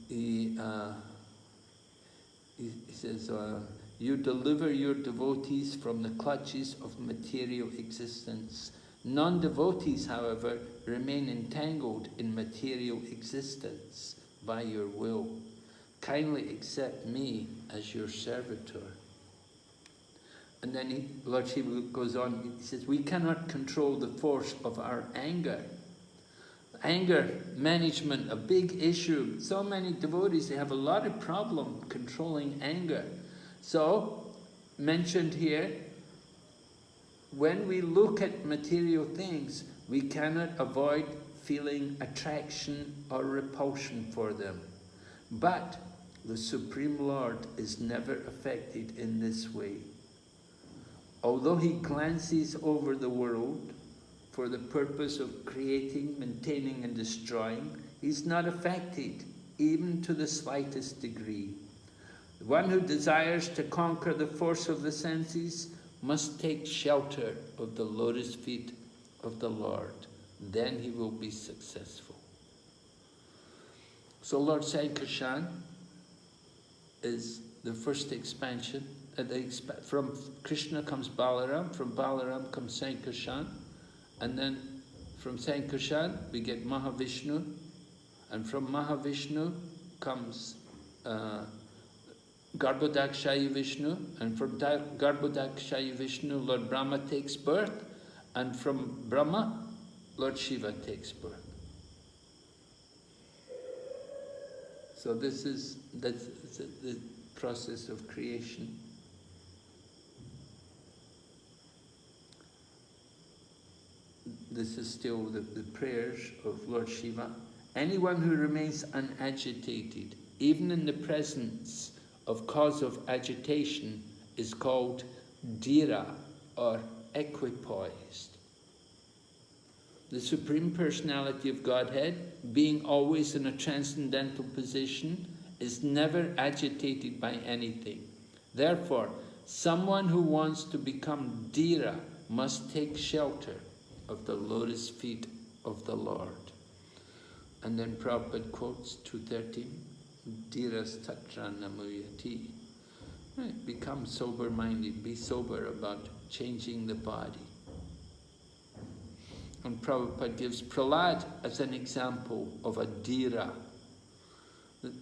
He says, you deliver your devotees from the clutches of material existence. Non-devotees, however, remain entangled in material existence by your will. Kindly accept me as your servitor. And then Lord Shiva goes on, he says, we cannot control the force of our anger. Anger management, a big issue. So many devotees, they have a lot of problem controlling anger. So, mentioned here, when we look at material things, we cannot avoid feeling attraction or repulsion for them. But the Supreme Lord is never affected in this way. Although he glances over the world for the purpose of creating, maintaining and destroying, he's not affected, even to the slightest degree. The one who desires to conquer the force of the senses must take shelter of the lotus feet of the Lord. Then he will be successful. So Lord Sankarshan is the first expansion. From Krishna comes Balaram, from Balaram comes Sankarshan, and then from Sankarshan we get Mahavishnu, and from Mahavishnu comes Garbhodakshayi Vishnu, and from Garbhodakshayi Vishnu Lord Brahma takes birth, and from Brahma Lord Shiva takes birth. So that's the process of creation. This is still the prayers of Lord Shiva. Anyone who remains unagitated, even in the presence of cause of agitation, is called dhira, or equipoised. The Supreme Personality of Godhead, being always in a transcendental position, is never agitated by anything. Therefore, someone who wants to become dhira must take shelter of the lotus feet of the Lord. And then Prabhupada quotes 213, Dhiras tatra namuyati. Right, become sober-minded, be sober about changing the body. And Prabhupada gives Prahlad as an example of a dhira.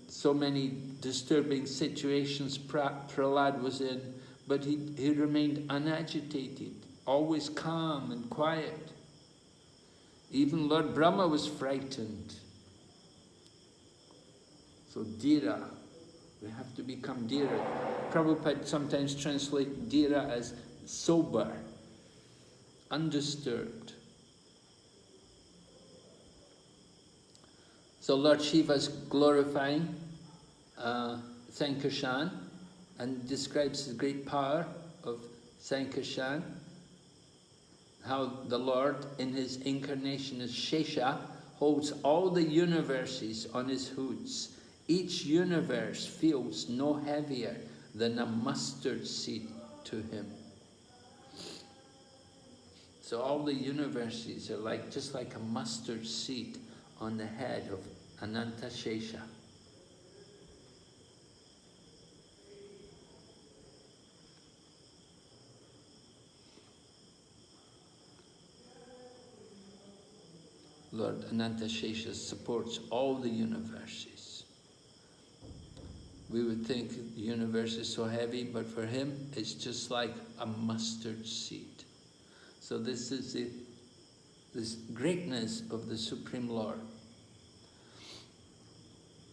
So many disturbing situations Prahlad was in, but he remained unagitated, always calm and quiet. Even Lord Brahma was frightened. So dhira, we have to become dhira. Prabhupada sometimes translates dhira as sober, undisturbed. So Lord Shiva is glorifying Sankarshan and describes the great power of Sankarshan, how the Lord in his incarnation as Shesha holds all the universes on his hoods. Each universe feels no heavier than a mustard seed to him. So all the universes are just like a mustard seed on the head of Ananta Shesha. Lord Ananta Shesha supports all the universes. We would think the universe is so heavy, but for him it's just like a mustard seed. So this is this greatness of the Supreme Lord.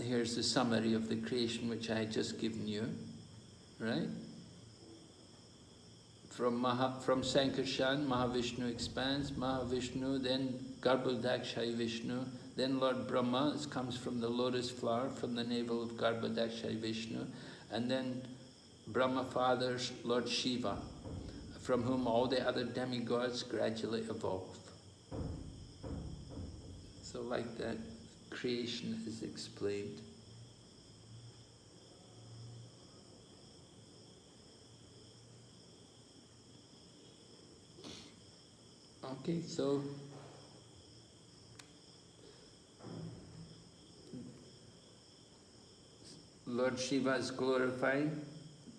Here's the summary of the creation which I had just given you, right? From Sankarshan, Mahavishnu expands, Mahavishnu, then Garbhodakshaya Vishnu, then Lord Brahma comes from the lotus flower, from the navel of Garbhodakshaya Vishnu, and then Brahma fathers Lord Shiva, from whom all the other demigods gradually evolve. So like that, creation is explained. Okay, so Lord Shiva is glorifying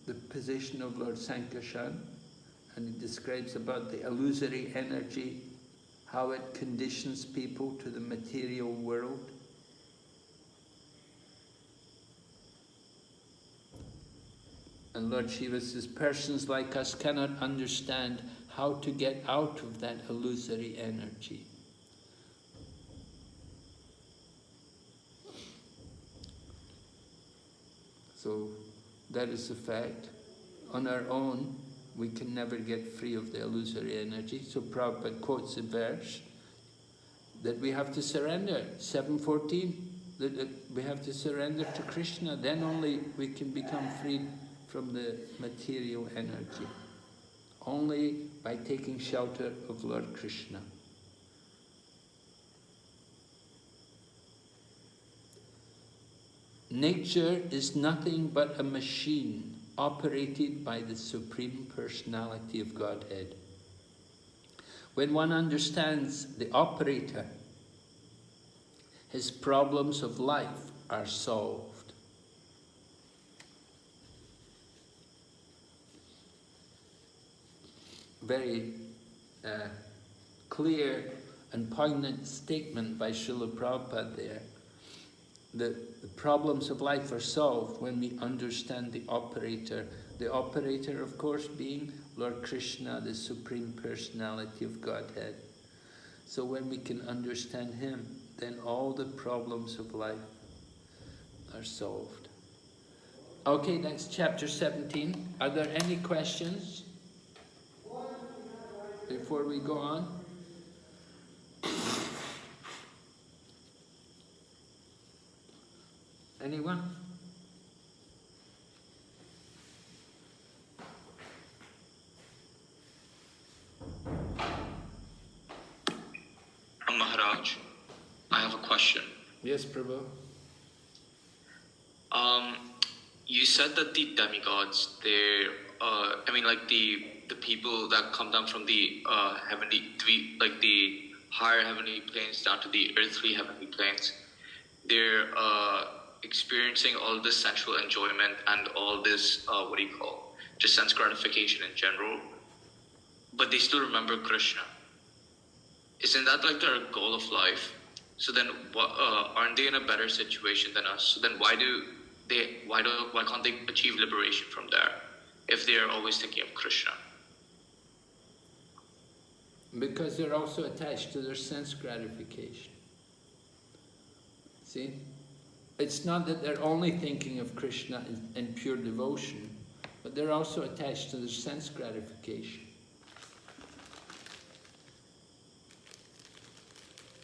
the position of Lord Sankarshan, and he describes about the illusory energy, how it conditions people to the material world. And Lord Shiva says, persons like us cannot understand how to get out of that illusory energy. So that is the fact. On our own, we can never get free of the illusory energy. So Prabhupada quotes a verse that we have to surrender, 7:14, that we have to surrender to Krishna, then only we can become free from the material energy. Only by taking shelter of Lord Krishna. Nature is nothing but a machine operated by the Supreme Personality of Godhead. When one understands the operator, his problems of life are solved. Very clear and poignant statement by Srila Prabhupada there. The problems of life are solved when we understand the operator. The operator, of course, being Lord Krishna, the Supreme Personality of Godhead. So when we can understand him, then all the problems of life are solved. Okay, that's chapter 17. Are there any questions before we go on? Anyone? Maharaj, I have a question. Yes, Prabhu. You said that the demigods, they're, the people that come down from the the higher heavenly planes down to the earthly heavenly planes, they're experiencing all this sensual enjoyment and all this, just sense gratification in general, but they still remember Krishna. Isn't that like their goal of life? So then, aren't they in a better situation than us? So then, why can't they achieve liberation from there if they are always thinking of Krishna? Because they're also attached to their sense gratification. See? It's not that they're only thinking of Krishna in pure devotion, but they're also attached to their sense gratification.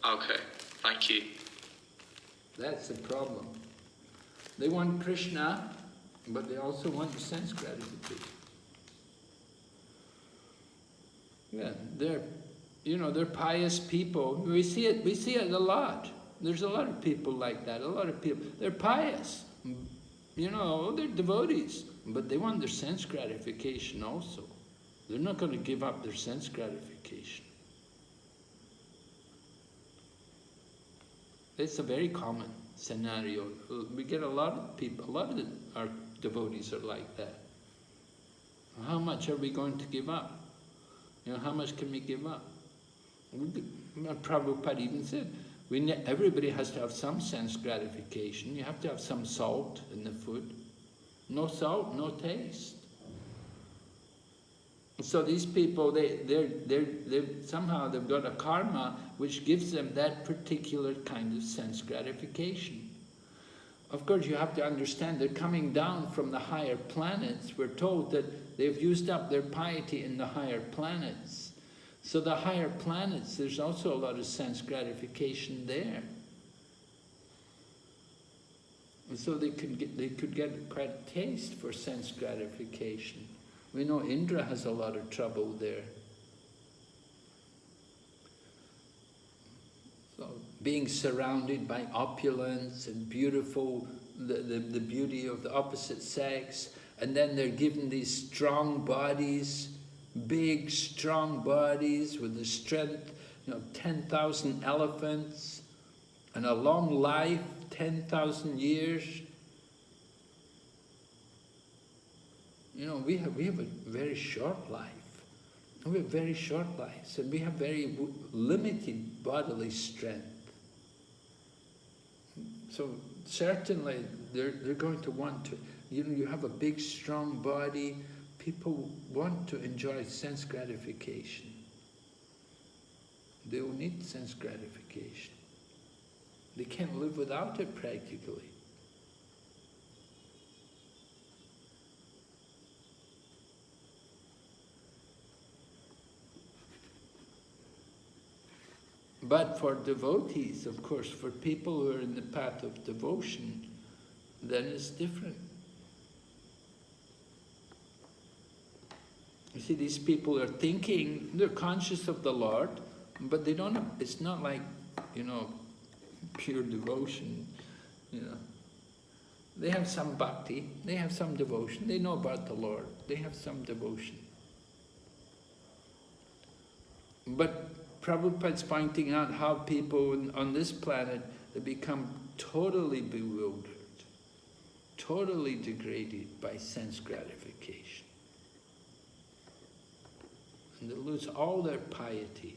Okay, thank you. That's the problem. They want Krishna, but they also want the sense gratification. Yeah, they're pious people. We see it a lot. There's a lot of people like that. A lot of people, they're pious. They're devotees, but they want their sense gratification also. They're not going to give up their sense gratification. It's a very common scenario. We get a lot of people, our devotees are like that. How much are we going to give up? How much can we give up? Prabhupada even said, everybody has to have some sense gratification. You have to have some salt in the food. No salt, no taste. So these people, they're somehow they've got a karma which gives them that particular kind of sense gratification. Of course, you have to understand they're coming down from the higher planets. We're told that they've used up their piety in the higher planets. So the higher planets, there's also a lot of sense gratification there. And so they could get quite a taste for sense gratification. We know Indra has a lot of trouble there. So being surrounded by opulence and beautiful, the beauty of the opposite sex, and then they're given these strong bodies, big strong bodies with the strength, 10,000 elephants, and a long life, 10,000 years. We have a very short life. We have very short lives, and we have very limited bodily strength. So certainly they're going to want to, you have a big strong body, people want to enjoy sense gratification. They will need sense gratification. They can't live without it practically. But for devotees, of course, for people who are in the path of devotion, then it's different. You see, these people are thinking, they're conscious of the Lord, but they don't, it's not like, pure devotion, They have some bhakti, they have some devotion, they know about the Lord, they have some devotion. But Prabhupada's pointing out how people on this planet, they become totally bewildered, totally degraded by sense gratification. And they lose all their piety.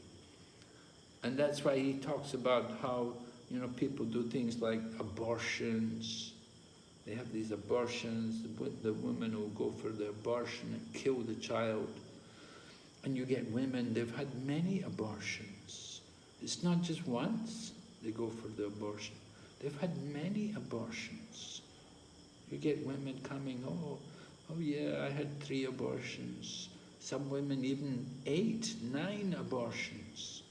And that's why he talks about how, people do things like abortions. They have these abortions, the women will go for the abortion and kill the child. And you get women, they've had many abortions. It's not just once they go for the abortion. They've had many abortions. You get women coming, oh yeah, I had 3 abortions. Some women even 8, 9 abortions.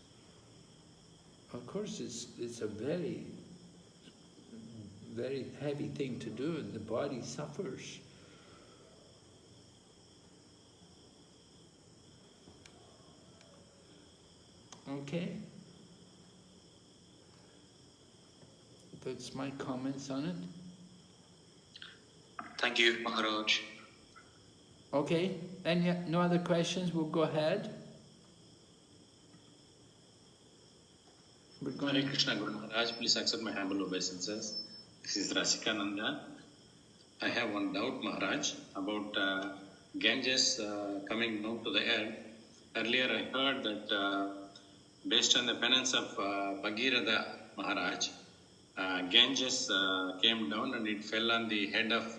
Of course, it's a very, very heavy thing to do, and the body suffers. Okay. That's my comments on it. Thank you, Maharaj. Okay, no other questions? We'll go ahead. Hare Krishna, Guru Maharaj, please accept my humble obeisances. This is Rasikananda. I have one doubt, Maharaj, about Ganges coming down to the earth. Earlier I heard that based on the penance of Bhagirath Maharaj, Ganges came down and it fell on the head of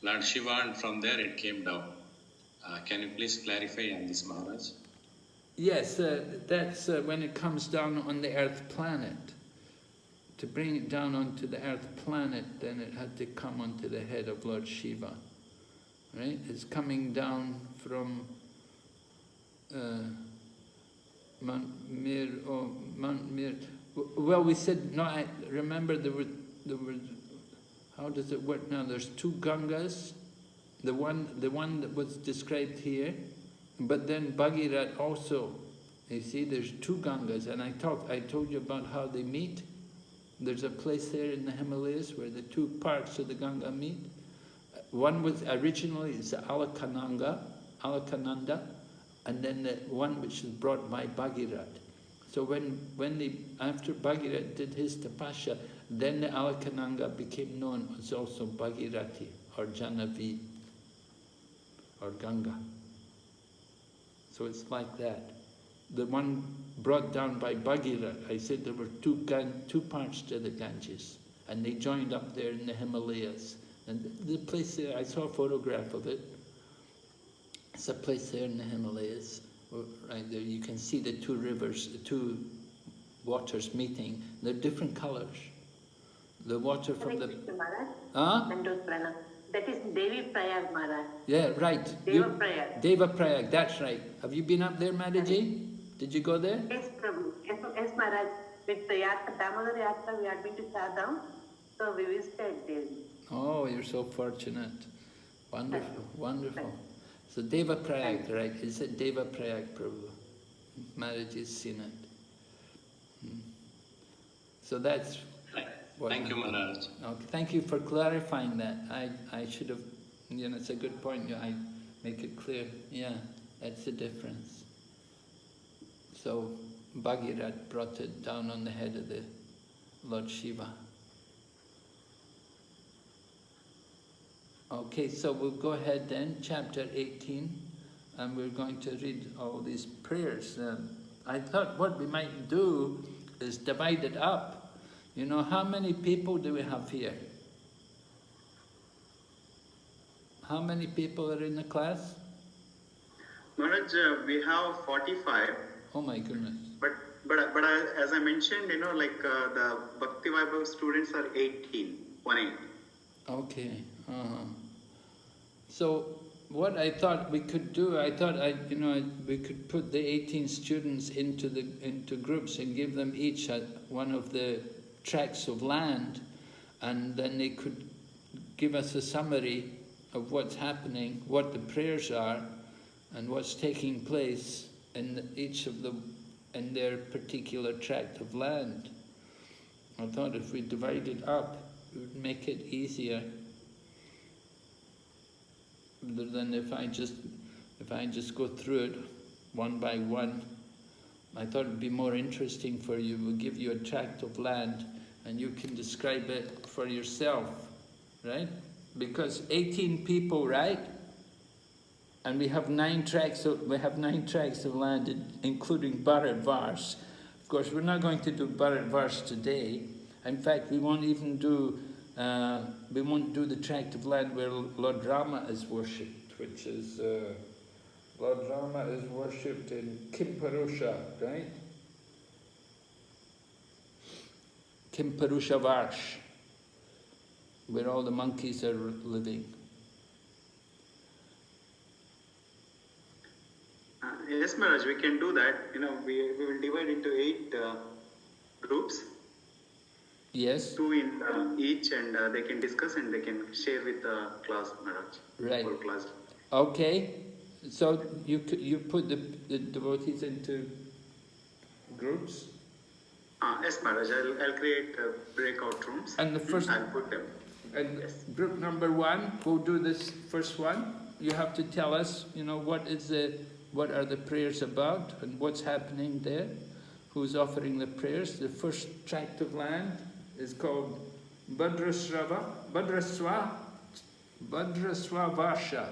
Lord Shiva, and from there it came down. Can you please clarify on this, Maharaj? Yes, that's when it comes down on the earth planet. To bring it down onto the earth planet, then it had to come onto the head of Lord Shiva. Right? It's coming down from Mount Mir. Well, we said, no, I remember there were, how does it work now? There's 2 Gangas, the one that was described here, but then Bhagirath also. You see, there's 2 Gangas, and I told you about how they meet. There's a place there in the Himalayas where the 2 parts of the Ganga meet. One was originally it's Alakananda, and then the one which is brought by Bhagirath. So after Bhagirath did his tapasya, then the Alakananda became known as also Bhagirathi or Janavi or Ganga. So it's like that. The one brought down by Bhagirath, I said there were 2 parts to the Ganges, and they joined up there in the Himalayas. And the place there, I saw a photograph of it. It's a place there in the Himalayas, right there. You can see the two rivers, the two waters meeting. They're different colors. The water from the... Huh? That is Devi Prayag, Maharaj. Yeah, right. Deva Prayag. Deva Prayag, that's right. Have you been up there, Mataji? Did you go there? Yes, Prabhu. Yes, Maharaj. With the Damodar Yatra, we had been to Chardam, so we visited there. Oh, you're so fortunate. Wonderful, wonderful. So Deva Prayag, right? Is it Deva Prayag, Prabhu? Mataji's seen it. So that's... Thank you, Maharaj. Okay, thank you for clarifying that. I should have, it's a good point. I make it clear. Yeah, that's the difference. So Bhagirath brought it down on the head of the Lord Shiva. Okay, so we'll go ahead then, chapter 18, and we're going to read all these prayers. I thought what we might do is divide it up. You know, how many people do we have here? How many people are in the class? Maharaj, we have 45. Oh my goodness. But as I mentioned, the Bhakti Vaibhava students are 18, 1-8. Okay. So what I thought we could do, we could put the 18 students into groups and give them each one of the tracts of land, and then they could give us a summary of what's happening, what the prayers are, and what's taking place in each of them in their particular tract of land. I thought if we divide it up, it would make it easier, rather than if I just go through it one by one. I thought it'd be more interesting for you. We'll give you a tract of land and you can describe it for yourself, right? Because 18 people, right? And we have 9 tracts of land, including Bharatvarsh. Of course, we're not going to do Bharatvarsh today. In fact, we won't even do the tract of land where Lord Rama is worshipped, which is Lord Rama is worshipped in Kimparusha, right? Kimparusha Varsh, where all the monkeys are living. Yes, Maharaj, we can do that. We will divide into 8 groups. Yes. 2 in each, and they can discuss and they can share with the class, Maharaj. Right. Whole class. Okay. So you put the devotees into groups? Yes, Maharaj. I'll create breakout rooms. And the first... I'll put them. And yes. Group number 1, we'll do this first one. You have to tell us, what are the prayers about and what's happening there, who's offering the prayers. The first tract of land is called Bhadraswa Varsha.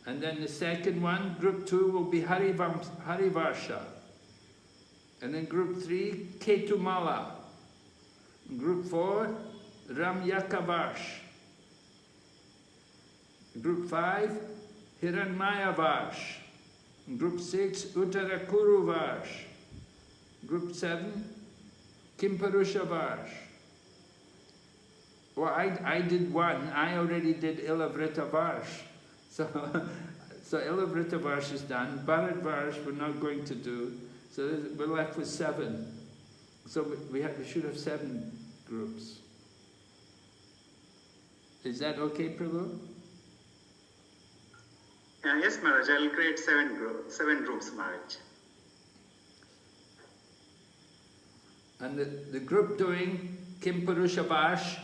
And then the second one, group 2, will be Harivarsha. And then group 3, Ketumala. Group 4, Ramyakavarsh. Group 5, Hiranmayavarsh. Group 6, Uttarakuruvarsh. Group 7, Kimparushavarsh. Well, I did one. I already did Ilavritavarsh. So Ilavritavarsh is done. Bharatvarsh we're not going to do. So we're left with 7. So we should have 7 groups. Is that okay, Prabhu? Yes, Maharaj. I'll create 7 groups, Maharaj. And the group doing Kimparushavarsh,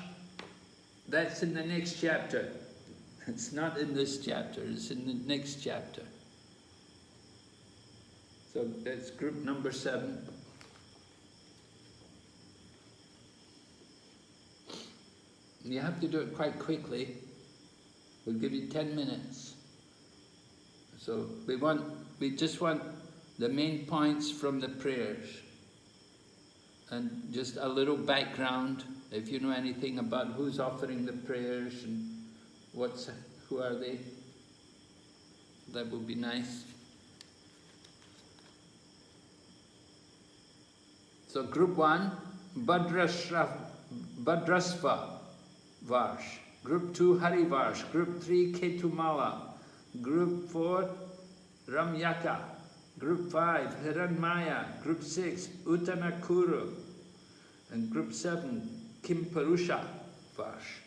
that's in the next chapter. It's not in this chapter, it's in the next chapter. So that's group number 7. You have to do it quite quickly. We'll give you 10 minutes. So we just want the main points from the prayers. And just a little background, if you know anything about who's offering the prayers and who are they. That would be nice. So group 1, Bhadrasva Varsh. Group 2, Hari Varsh. Group 3, Ketumala. Group 4, Ramyaka. Group 5, Hiranmaya. Group 6, Uttanakuru. And group 7, Kimparusha Varsh.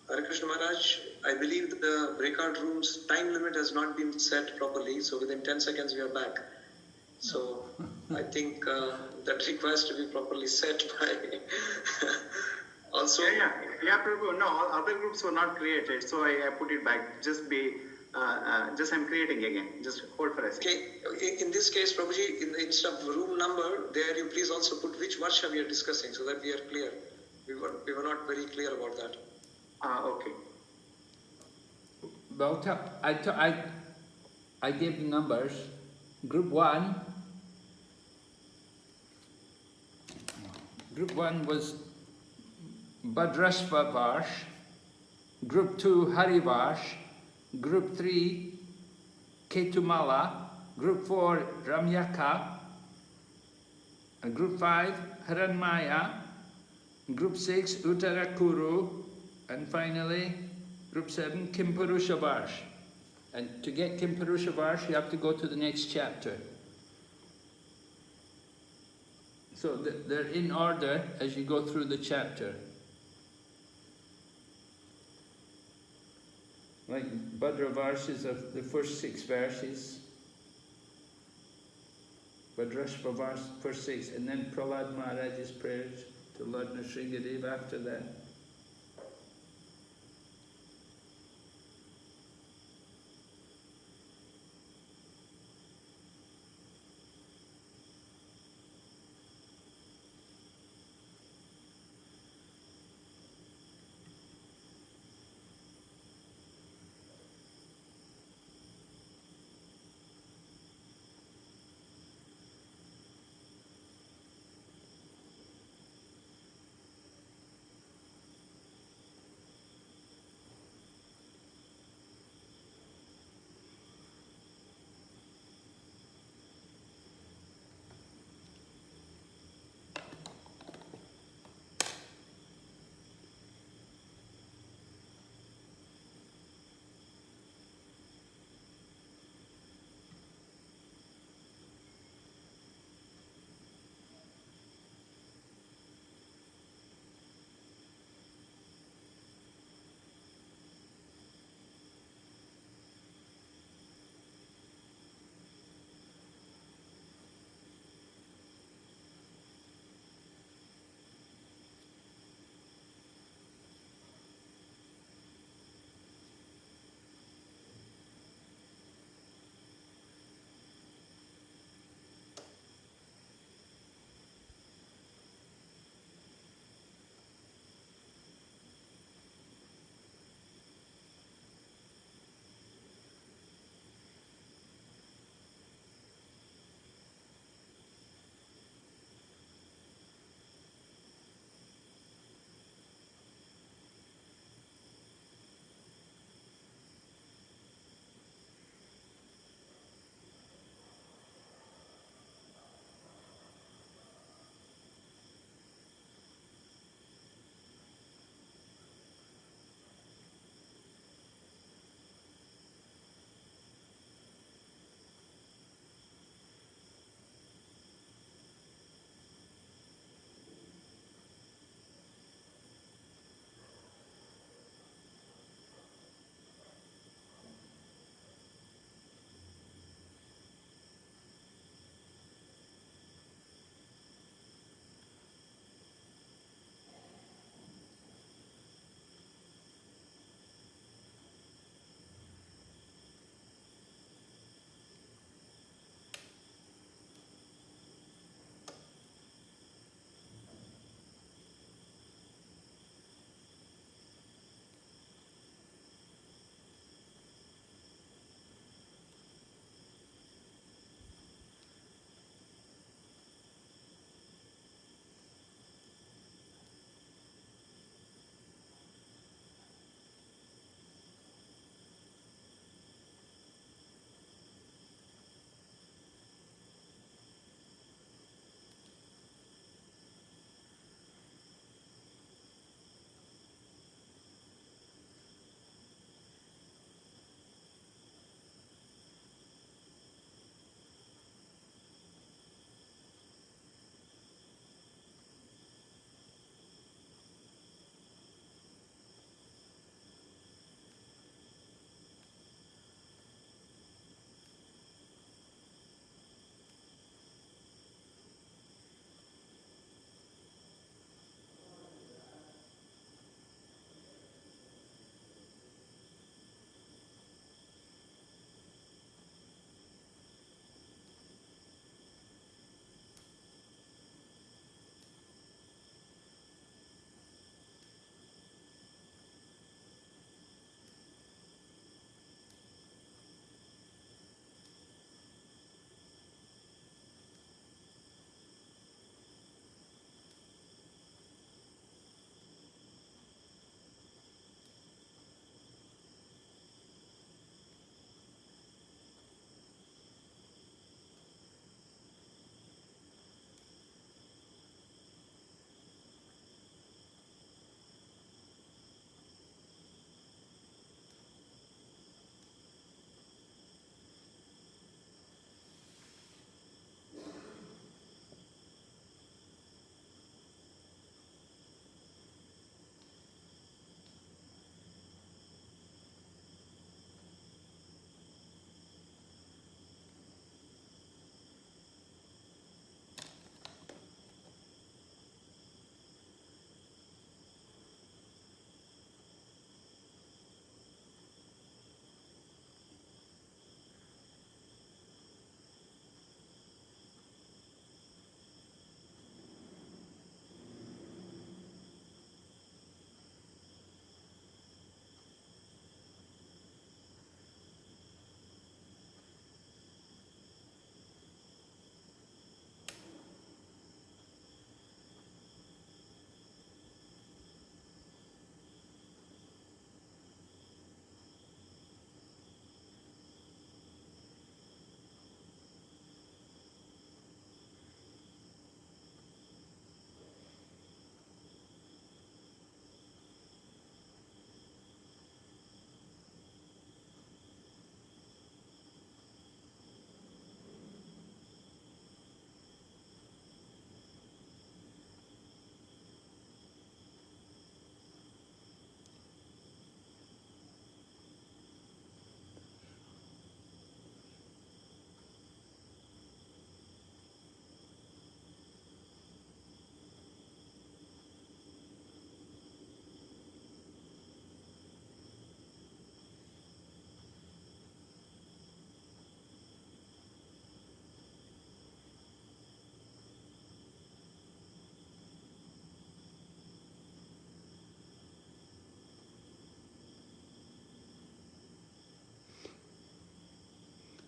Hare Krishna Maharaj, I believe the breakout room's time limit has not been set properly, so within 10 seconds we are back. So I think that requires to be properly set by also. Yeah, Prabhu. No, all other groups were not created, so I put it back. Just I'm creating again. Just hold for a second. Okay, in this case, Prabhuji, instead of room number, there you please also put which varsha we are discussing, so that we are clear. We were not very clear about that. Okay. Well, I gave the numbers. Group 1 was Bhadrasva Varsh. Group 2, Hari Varsh. Group 3, Ketumala. Group 4, Ramyaka. And Group 5, Hiranmaya. Group 6, Uttarakuru. And finally, Group 7, Kimpurusha Varsh. And to get Kimpurusha Varsh, you have to go to the next chapter. So they're in order as you go through the chapter. Like Bhadra Varshas of the first 6 verses. Bhadrashva Varsh, first 6. And then Prahlad Maharaj's prayers to Lord Nrsingadev after that.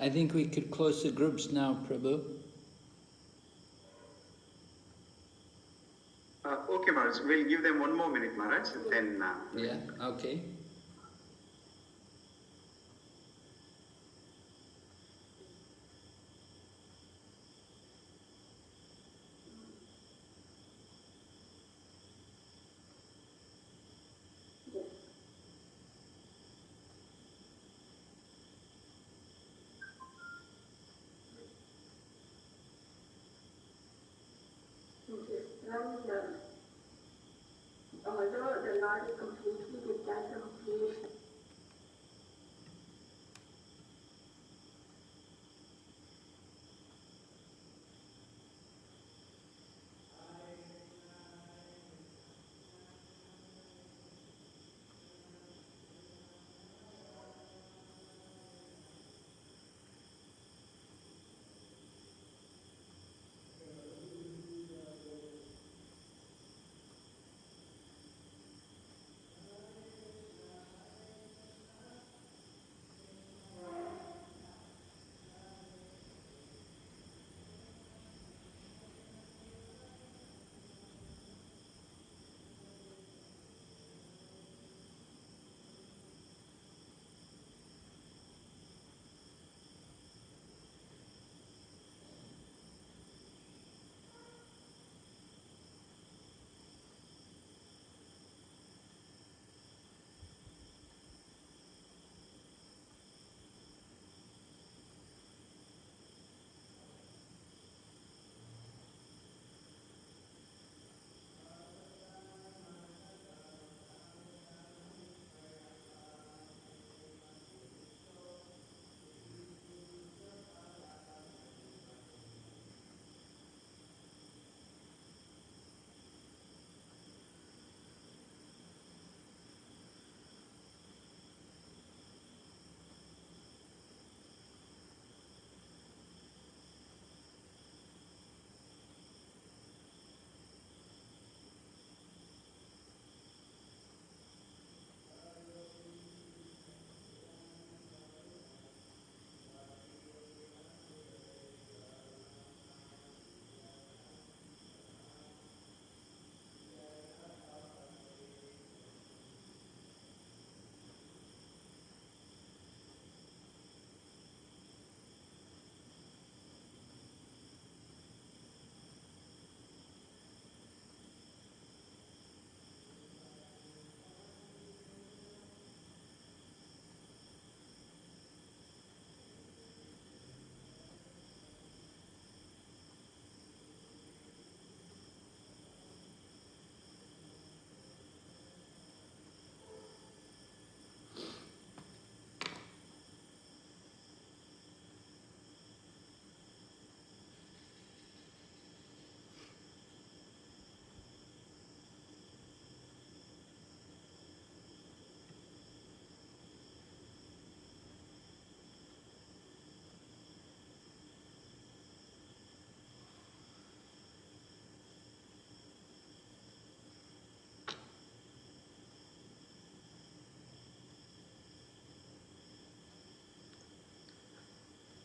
I think we could close the groups now, Prabhu. Okay, Maharaj, we'll give them 1 more minute, Maharaj, then... Yeah, okay. Although the Lord is completely detached from creation,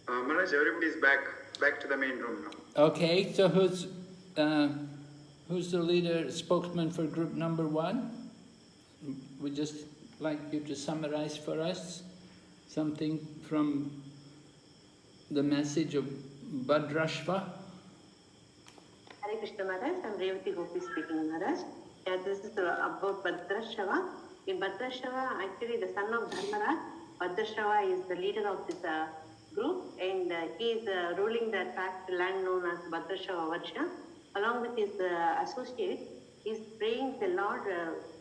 Maharaj, everybody is back to the main room now. Okay, so who's the leader, spokesman for group number 1? We just like you to summarize for us something from the message of Bhadrashva. Hare Krishna Maharaj, I am Revati Gopi speaking, Maharaj. Yeah, this is about Bhadrashva. In Bhadrashva, actually the son of Dharmaraj, Bhadrashva is the leader of this group, and he is ruling the tract land known as Bhadrashva Varsha. Along with his associate, he is praying the Lord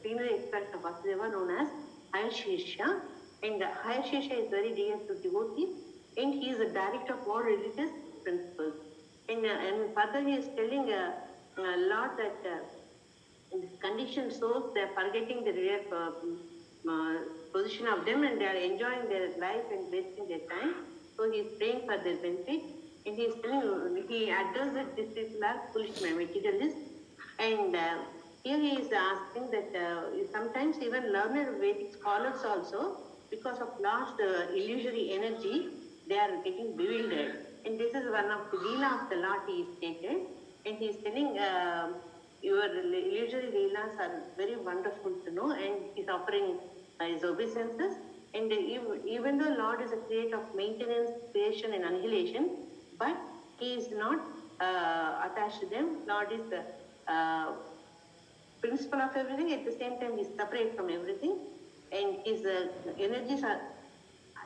plenary extract of Vasudeva known as Hayashesha. And Hayashesha is very dear to devotees, and he is the director of all religious principles. And further he is telling Lord that in this conditioned souls, they are forgetting the real position of them, and they are enjoying their life and wasting their time. So he is praying for their benefit, and he is telling, he addressed that these people are foolish materialists. And here he is asking that sometimes even learned Vedic scholars also, because of lost illusory energy, they are getting bewildered. And this is one of the Leela of the Lord he is stated. And he is telling, your illusory Leelas are very wonderful to know, and he is offering his obeisances. And even though Lord is a creator of maintenance, creation and annihilation, but he is not attached to them. Lord is the principle of everything. At the same time, he is separate from everything. And his energies are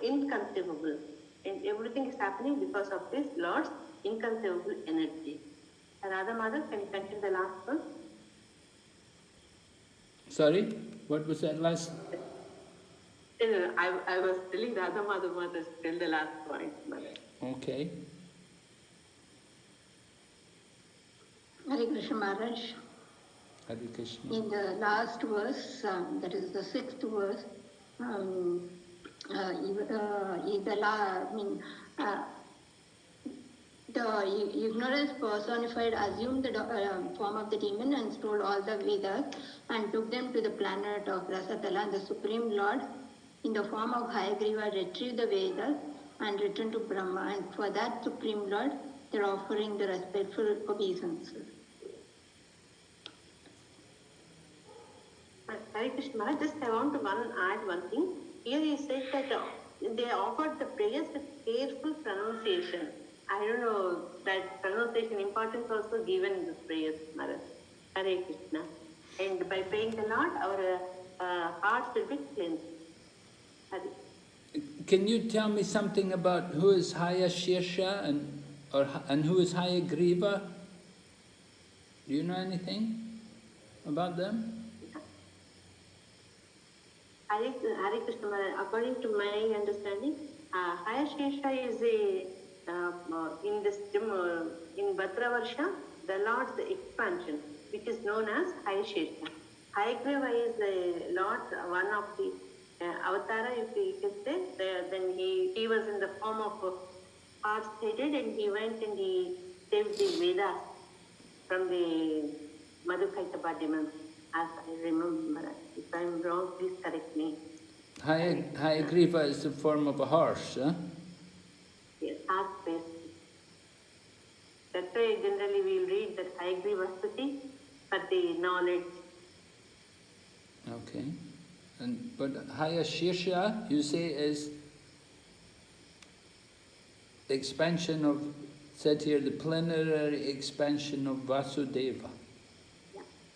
inconceivable. And everything is happening because of this Lord's inconceivable energy. Radha Madhav, can you continue the last one? Sorry, what was that last? I was telling Radha Madhav Mother to tell the last point, Mother. Okay. Hare Krishna Maharaj. Hare Krishna. In the last verse, that is the 6th verse, the ignorance personified assumed the form of the demon and stole all the Vedas and took them to the planet of Rasatala, and the Supreme Lord in the form of Hayagriva retrieved the Vedas and returned to Brahma, and for that Supreme Lord they are offering the respectful obeisances. Hare Krishna, just I want to add one thing. Here he said that they offered the prayers with careful pronunciation. I don't know that pronunciation importance also given in the prayers, Mother. Hare Krishna. And by praying the Lord, our hearts will be cleansed. Hare. Can you tell me something about who is Haya Shirsha and who is Haya Griva? Do you know anything about them? Hare Krishna, according to my understanding, Haya Shesha is in this in Bhadravarsha, the Lord's expansion, which is known as Haya Shesha. Hayagriva is the Lord, one of the avatara, if you can say. Then he was in the form of heart-headed, and he went and he saved the Vedas from the Madhukaitaba demons. As I remember, if I am wrong, please correct me. Hayagriva is the form of a horse, huh? Yes, heart-based. That's why generally we will read that Hayagriva Stuti for the knowledge. Okay. But Haya Shirsha, you say, is the expansion of, said here, the plenary expansion of Vasudeva.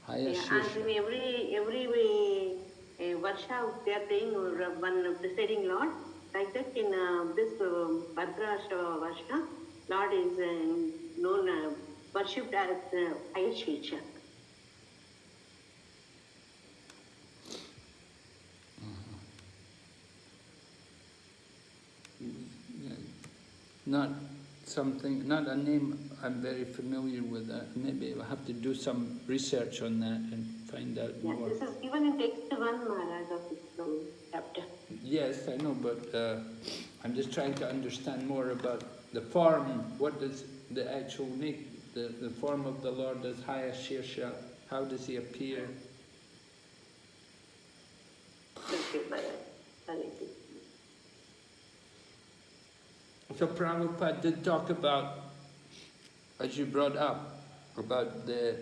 Haya Shirsha. And every Varsha, they are praying one presiding Lord. Like that, in this Bhadra Varsha, Lord is known, worshipped as Haya Shirsha. Not a name I'm very familiar with. Maybe I'll have to do some research on that and find out more. This is given in text 1, Maharaj, of this chapter. Yes, I know, but I'm just trying to understand more about the form. What does the actual make, the form of the Lord as Haya Shirsha? How does he appear? Thank you, Maharaj. Hare Krishna. So Prabhupada did talk about, as you brought up, about the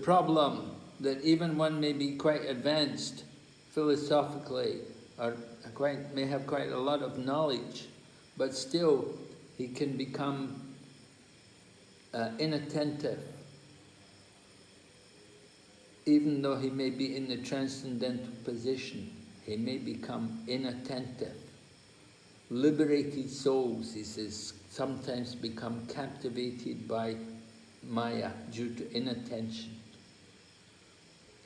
problem that even one may be quite advanced philosophically, or may have quite a lot of knowledge, but still he can become inattentive, even though he may be in the transcendental position. He may become inattentive. Liberated souls, he says, sometimes become captivated by Maya due to inattention,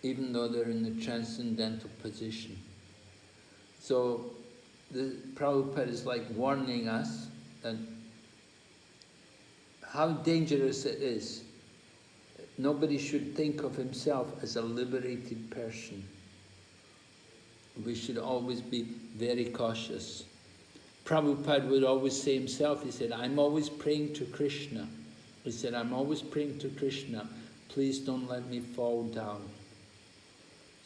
even though they're in the transcendental position. So the Prabhupada is like warning us that how dangerous it is. Nobody should think of himself as a liberated person. We should always be very cautious. Prabhupada would always say himself, he said, I'm always praying to Krishna. He said, I'm always praying to Krishna. Please don't let me fall down.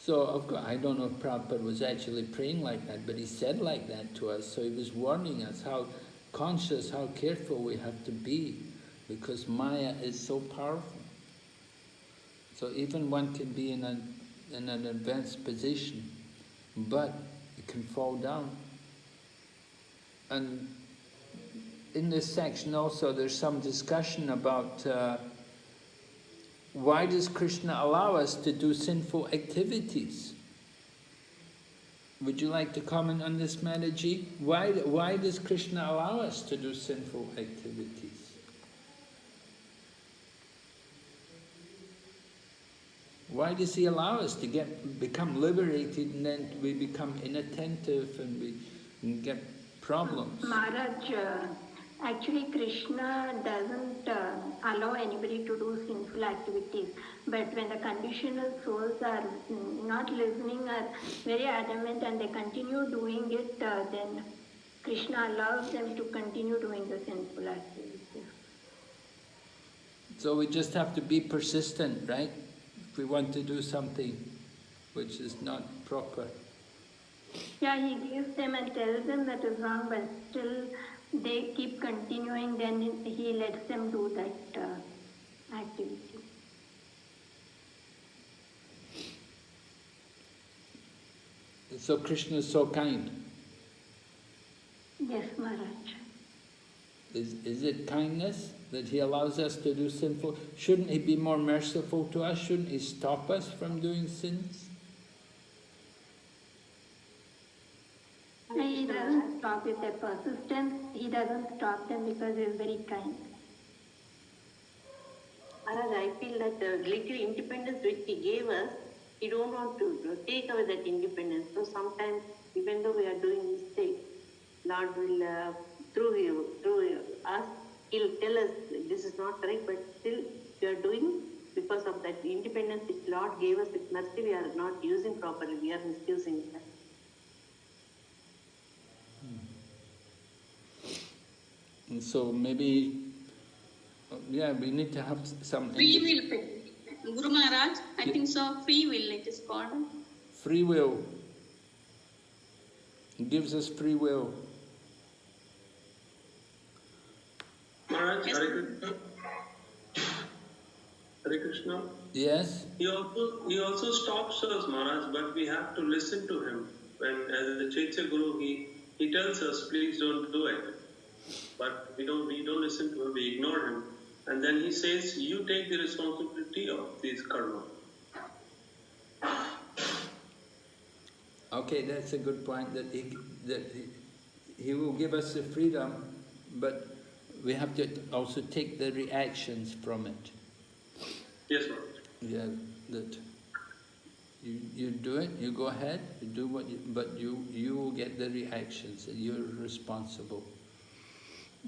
So, of course, I don't know if Prabhupada was actually praying like that, but he said like that to us. So he was warning us how conscious, how careful we have to be, because Maya is so powerful. So even one can be in an advanced position, but it can fall down. And in this section also, there's some discussion about why does Krishna allow us to do sinful activities? Would you like to comment on this, Mataji? Why does Krishna allow us to do sinful activities? Why does he allow us to become liberated, and then we become inattentive and we get problems? Maharaj, actually Krishna doesn't allow anybody to do sinful activities, but when the conditional souls are not listening, are very adamant and they continue doing it, then Krishna allows them to continue doing the sinful activities. So we just have to be persistent, right? If we want to do something which is not proper. Yeah, he gives them and tells them that is wrong, but still they keep continuing, then he lets them do that activity. So Krishna is so kind. Yes, Maharaj. Is it kindness that he allows us to do sinful? Shouldn't he be more merciful to us? Shouldn't he stop us from doing sins? He doesn't stop if they're persistent. He doesn't stop them because he's very kind. Maharaj, I feel that the little independence which he gave us, he don't want to take away that independence. So sometimes, even though we are doing mistakes, Lord will, through us, he'll tell us this is not correct, but still we are doing because of that independence which Lord gave us with mercy, we are not using properly, we are misusing that. And so maybe, yeah, we need to have some... Free will, Guru Maharaj, I think so, free will it is called. Free will. It gives us free will. Maharaj, Yes. Hare Krishna. Hare Krishna. Yes? He also stops us, Maharaj, but we have to listen to him. When as the Chaitya Guru, he tells us, please don't do it. But we don't listen to him, we ignore him. And then he says, you take the responsibility of this karma. Okay, that's a good point, that he will give us the freedom, but we have to also take the reactions from it. Yes, Maharaj. Yeah, that you do it, you go ahead, you do what but you will get the reactions, and you're responsible.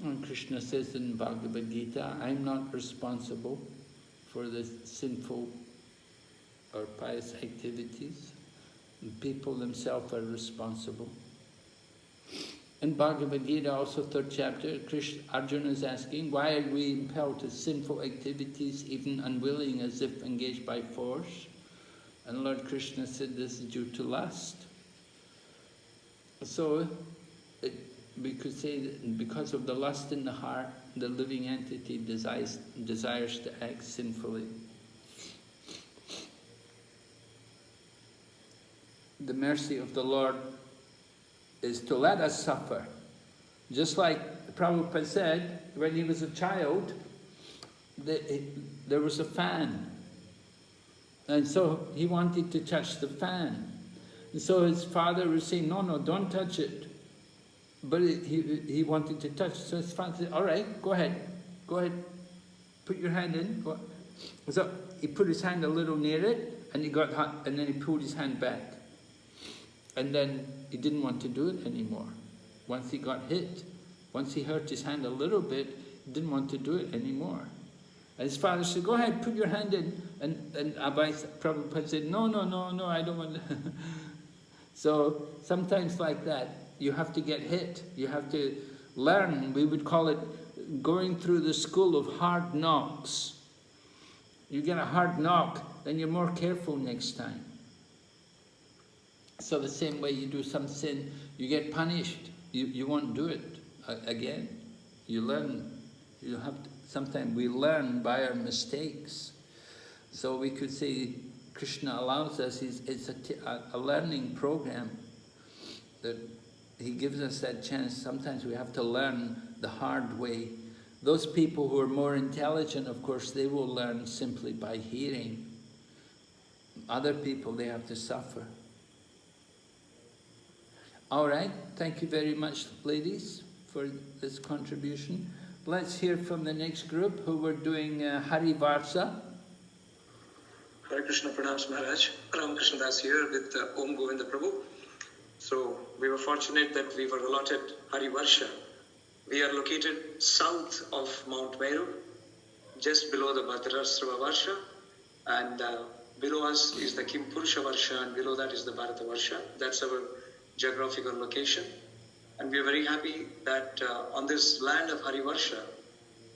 And Krishna says in Bhagavad Gita, I'm not responsible for the sinful or pious activities. The people themselves are responsible. In Bhagavad Gita, also 3rd chapter, Arjuna is asking, why are we impelled to sinful activities, even unwilling, as if engaged by force? And Lord Krishna said this is due to lust. So, we could say that because of the lust in the heart, the living entity desires to act sinfully. The mercy of the Lord is to let us suffer. Just like Prabhupada said, when he was a child, there was a fan. And so he wanted to touch the fan. And so his father was saying, no, don't touch it. But he wanted to touch it. So his father said, all right, go ahead, put your hand in. So he put his hand a little near it, and he got hot, and then he pulled his hand back. And then he didn't want to do it anymore. Once he got hit, once he hurt his hand a little bit, he didn't want to do it anymore. And his father said, go ahead, put your hand in. And Prabhupada said, no, I don't want to. So sometimes like that, you have to get hit. You have to learn. We would call it going through the school of hard knocks. You get a hard knock, then you're more careful next time. So the same way you do some sin, you get punished. You won't do it again. You learn. You have to, sometimes we learn by our mistakes. So we could say Krishna allows us. It's a learning program that he gives us that chance. Sometimes we have to learn the hard way. Those people who are more intelligent, of course, they will learn simply by hearing. Other people, they have to suffer. All right, thank you very much, ladies, for this contribution. Let's hear from the next group who were doing Hari Varsa. Hare Krishna Pranams Maharaj. Ram Krishna Das here with Om Govinda Prabhu. So we were fortunate that we were allotted Hari Varsha. We are located south of Mount Meru, just below the Bhadrasrava Varsha, and below us is the Kim Purusha Varsha, and below that is the Bharata Varsha. That's our geographical location. And we are very happy that on this land of Hari Varsha,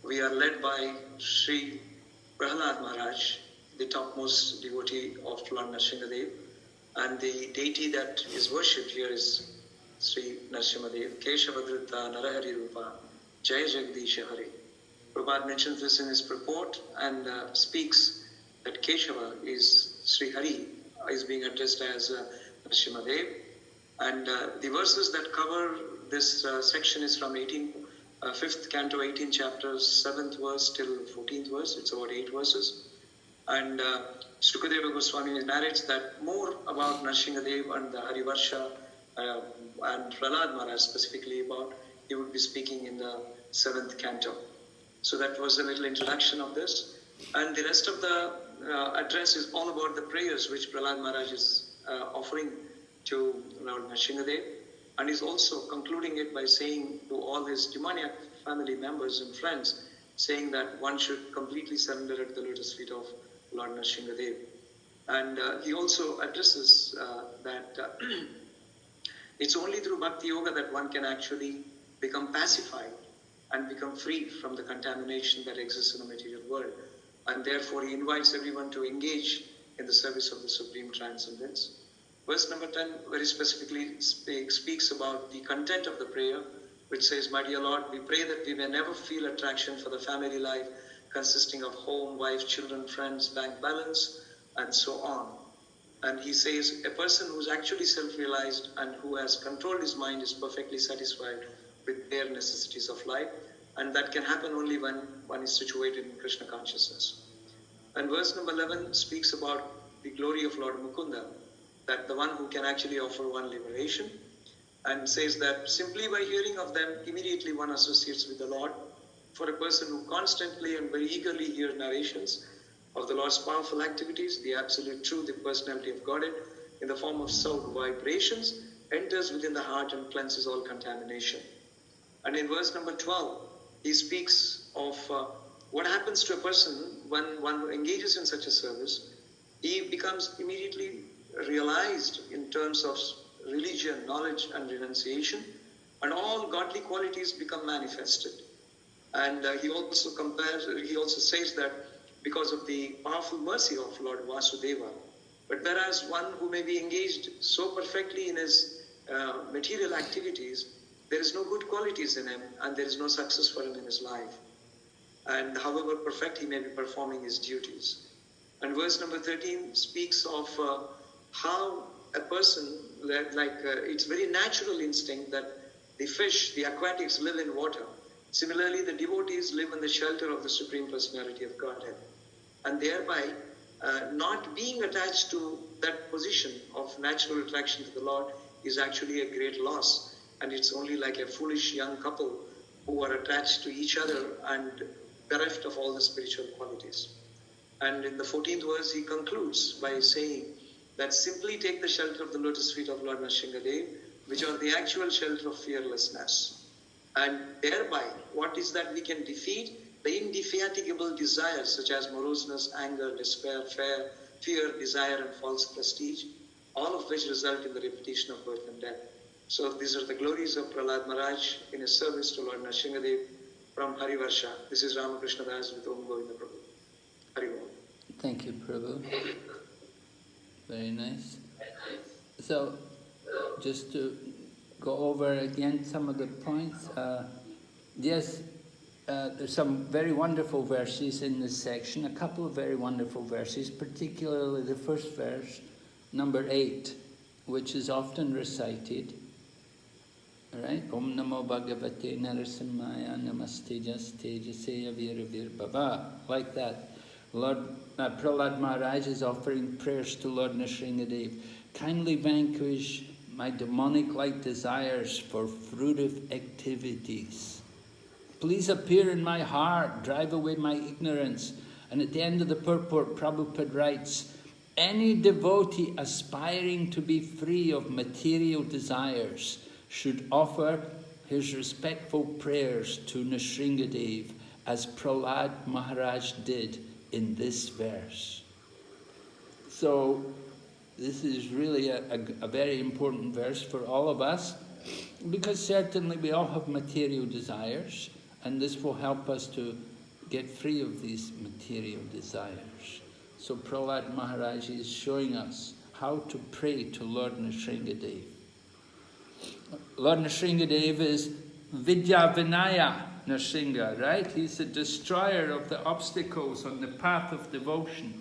we are led by Sri Prahlad Maharaj, the topmost devotee of Lord Nrsimhadev, and the deity that is worshipped here is Sri Nrsimhadev, Keshavadrita Narahari Rupa, Jaya Jagdisha Hari. Prabhupada mentions this in his purport and speaks that Keshava is Sri Hari, is being addressed as Nrsimhadev. And the verses that cover this section is from 5th Canto, 18 chapters, 7th verse till 14th verse. It's about 8 verses. And Sukadeva Goswami narrates that more about Nrsimhadev and the Hari Varsha and Prahlad Maharaj specifically about, he would be speaking in the 7th canto. So that was a little introduction of this. And the rest of the address is all about the prayers which Prahlad Maharaj is offering to Lord Nrsimhadev. And he's also concluding it by saying to all his demoniac family members and friends, saying that one should completely surrender at the lotus feet of Lord Nrsimhadev. And he also addresses that it's only through Bhakti Yoga that one can actually become pacified and become free from the contamination that exists in the material world. And therefore he invites everyone to engage in the service of the Supreme Transcendence. Verse number 10 very specifically speaks about the content of the prayer, which says, "My dear Lord, we pray that we may never feel attraction for the family life consisting of home, wife, children, friends, bank balance, and so on." And he says, a person who is actually self-realized and who has controlled his mind is perfectly satisfied with bare necessities of life. And that can happen only when one is situated in Krishna consciousness. And verse number 11 speaks about the glory of Lord Mukunda, that the one who can actually offer one liberation, and says that simply by hearing of them, immediately one associates with the Lord. For a person who constantly and very eagerly hears narrations of the Lord's powerful activities, the absolute truth, the personality of Godhead, in the form of sound vibrations, enters within the heart and cleanses all contamination. And in verse number 12, he speaks of what happens to a person when one engages in such a service. He becomes immediately realized in terms of religion, knowledge, and renunciation, and all godly qualities become manifested. And he also says that because of the powerful mercy of Lord Vasudeva. But whereas one who may be engaged so perfectly in his material activities, there is no good qualities in him and there is no success for him in his life. And however perfect he may be performing his duties. And verse number 13 speaks of how a person, it's very natural instinct that the fish, the aquatics live in water. Similarly, the devotees live in the shelter of the Supreme Personality of Godhead. And thereby, not being attached to that position of natural attraction to the Lord is actually a great loss. And it's only like a foolish young couple who are attached to each other and bereft of all the spiritual qualities. And in the 14th verse, he concludes by saying that simply take the shelter of the lotus feet of Lord Nrsimhadev, which are the actual shelter of fearlessness. And thereby, what is that we can defeat? The indefatigable desires such as moroseness, anger, despair, fear, desire, and false prestige, all of which result in the repetition of birth and death. So these are the glories of Prahlad Maharaj in his service to Lord Nrsimhadev from Hari Varsha. This is Ramakrishna Das with Om Govinda Prabhu. Hari Om. Thank you, Prabhu. Very nice. So just to go over again some of the points. Yes, there's some very wonderful verses in this section, a couple of very wonderful verses, particularly the first verse, number 8, which is often recited. Right? Om Namo Bhagavate Narasimhaya Namastejas Tejaseya Vir Bhava. Like that. Lord Prahlad Maharaj is offering prayers to Lord Nrsingadev. Kindly vanquish my demonic-like desires for fruitive activities. Please appear in my heart, drive away my ignorance. And at the end of the purport, Prabhupada writes, any devotee aspiring to be free of material desires should offer his respectful prayers to Nrsingadev, as Prahlad Maharaj did in this verse. So, this is really a very important verse for all of us, because certainly we all have material desires, and this will help us to get free of these material desires. So Prahlad Maharaj is showing us how to pray to Lord Nrsingadev. Lord Nrsingadev is Vidya Vinaya Nrsinga, right? He's the destroyer of the obstacles on the path of devotion.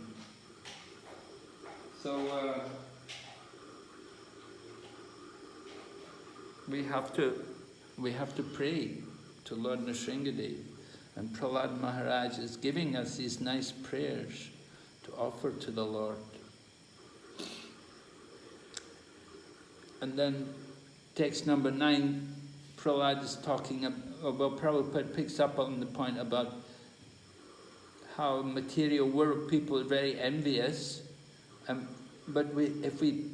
So we have to pray to Lord Nrsingadev, and Prahlad Maharaj is giving us these nice prayers to offer to the Lord. And then text number 9, Prahlad is talking about, well, Prabhupada picks up on the point about how material world people are very envious, but if we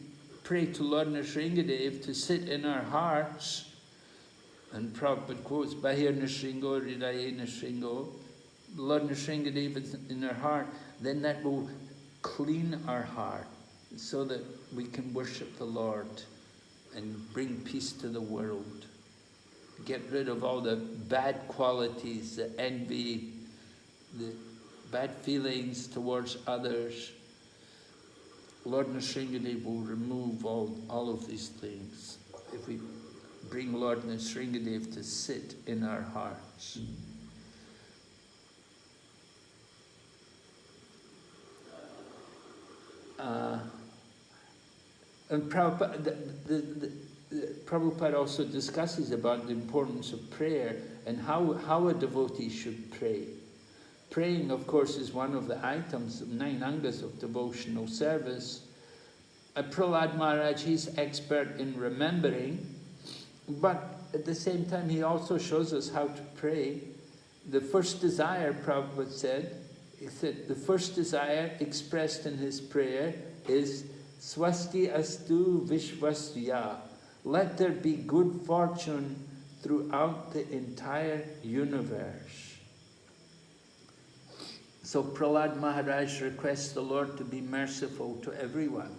pray to Lord Nrsingadev to sit in our hearts, and Prabhupada quotes, Bahir Nrsingo, Hridaye Nrsingo, Lord Nrsingadev is in our heart, then that will clean our heart so that we can worship the Lord and bring peace to the world. Get rid of all the bad qualities, the envy, the bad feelings towards others. Lord Nrsingadev will remove all of these things if we bring Lord Nrsingadev to sit in our hearts. And Prabhupada also discusses about the importance of prayer and how a devotee should pray. Praying, of course, is one of the items, 9 angas of devotional service. Prahlad Maharaj, he's expert in remembering, but at the same time he also shows us how to pray. The first desire, Prabhupada said, the first desire expressed in his prayer is Swasti astu vishvasya. Let there be good fortune throughout the entire universe. So Prahlad Maharaj requests the Lord to be merciful to everyone,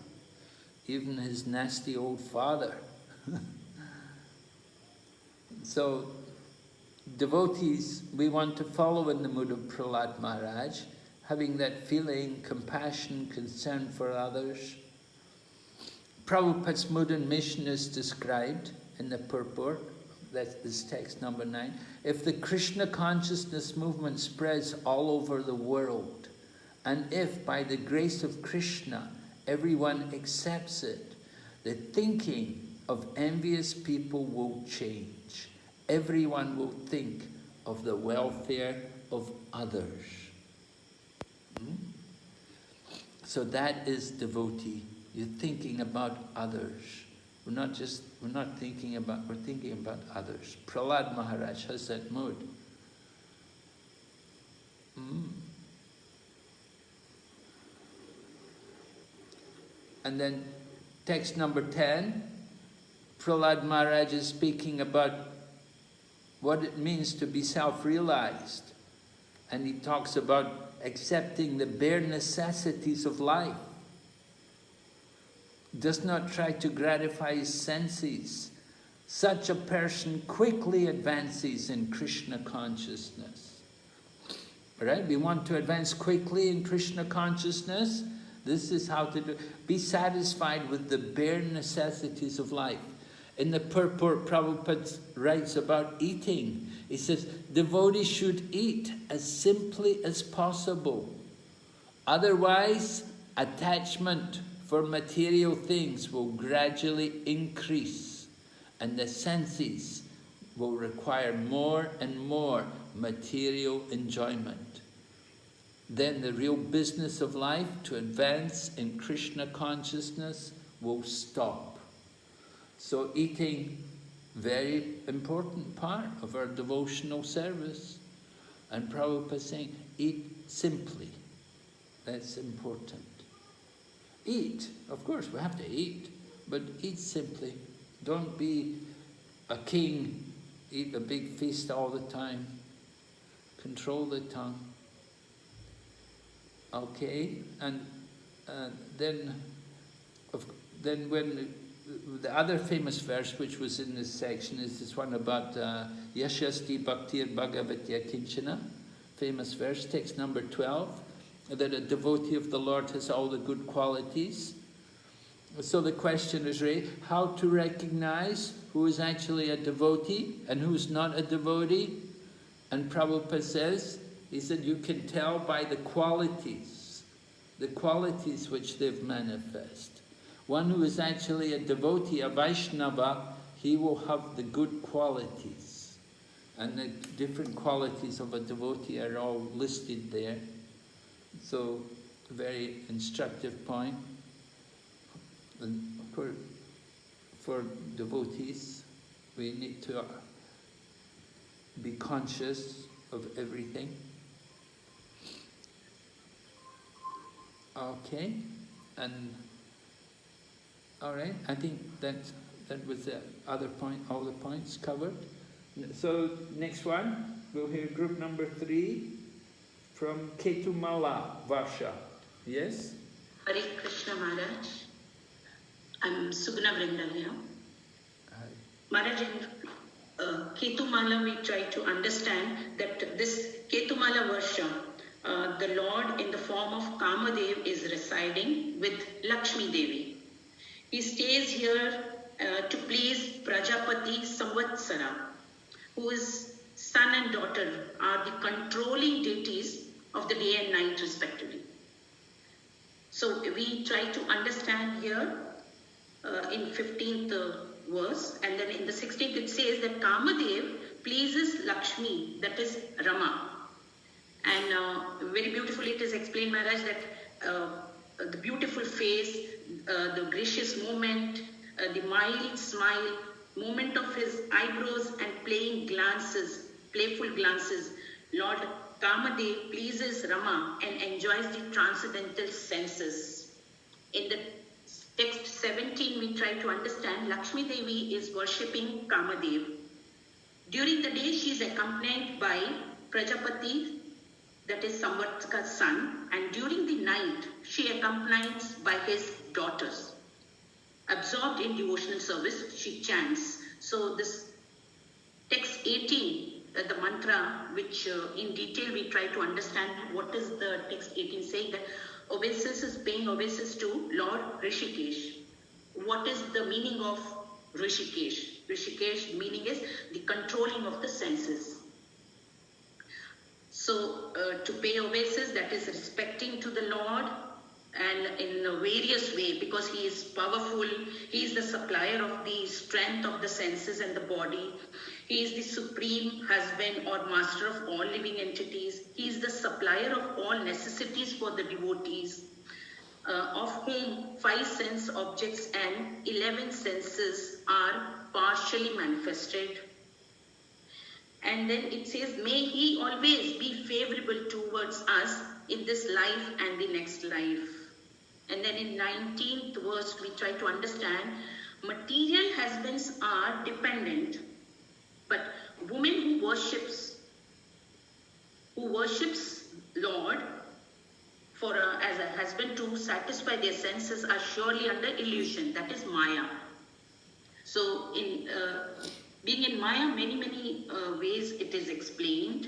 even his nasty old father. So devotees, we want to follow in the mood of Prahlad Maharaj, having that feeling, compassion, concern for others. Prabhupada's mood and mission is described in the purport, that's this text number 9. If the Krishna consciousness movement spreads all over the world, and if by the grace of Krishna everyone accepts it, the thinking of envious people will change. Everyone will think of the welfare of others. So that is devotee. You're thinking about others. We're thinking about others. Prahlad Maharaj has that mood. And then text number 10, Prahlad Maharaj is speaking about what it means to be self-realized. And he talks about accepting the bare necessities of life. Does not try to gratify his senses. Such a person quickly advances in Krishna consciousness. Right? We want to advance quickly in Krishna consciousness, This is how to do. Be satisfied with the bare necessities of life. In the purport, Prabhupada writes about eating. He says, devotees should eat as simply as possible. Otherwise, attachment for material things will gradually increase, and the senses will require more and more material enjoyment. Then the real business of life, to advance in Krishna consciousness, will stop. So eating, very important part of our devotional service. And Prabhupada saying, eat simply. That's important. Eat, of course we have to eat, but eat simply. Don't be a king, eat a big feast all the time. Control the tongue. Okay, and then when the other famous verse which was in this section is this one about Yashasti Bhaktir Bhagavatya Kinchana, famous verse, text number 12, that a devotee of the Lord has all the good qualities. So the question is raised, how to recognize who is actually a devotee and who's not a devotee? And Prabhupada says, he said, you can tell by the qualities which they've manifest. One who is actually a devotee, a Vaishnava, he will have the good qualities. And the different qualities of a devotee are all listed there. So, a very instructive point. And for devotees, we need to be conscious of everything. Okay, and all right, I think that was the other point, all the points covered. So next one, we'll hear group number 3 from Ketumala, Varsha. Yes? Hare Krishna Maharaj. I'm Sugna Vrinda here. Maharaj, in Ketumala we try to understand that this Ketumala Varsha, the Lord in the form of Kamadev is residing with Lakshmi Devi. He stays here to please Prajapati Samvatsara, whose son and daughter are the controlling deities of the day and night respectively. So we try to understand here in 15th verse, and then in the 16th it says that Kamadev pleases Lakshmi, that is Rama. And very beautifully it is explained, Maharaj, that the beautiful face, the gracious movement, the mild smile, movement of his eyebrows and playful glances, Lord Kamadev pleases Rama and enjoys the transcendental senses. In the text 17, we try to understand Lakshmi Devi is worshipping Kamadev. During the day, she is accompanied by Prajapati, that is Samvatsara's son, and during the night, she accompanies by his daughters. Absorbed in devotional service, she chants. So this text 18, the mantra, which in detail we try to understand what is the text 18 saying, that obeisance is paying obeisance to Lord Rishikesh. What is the meaning of Rishikesh? Rishikesh meaning is the controlling of the senses. So to pay obeisance, that is respecting to the Lord, and in a various way, because he is powerful, he is the supplier of the strength of the senses and the body. He is the supreme husband or master of all living entities. He is the supplier of all necessities for the devotees, of whom 5 sense objects and 11 senses are partially manifested. And then it says, may he always be favorable towards us in this life and the next life. And then in 19th verse, we try to understand, material husbands are dependent, but woman who worships Lord for as a husband to satisfy their senses are surely under illusion, that is Maya. So in being in Maya, many ways it is explained.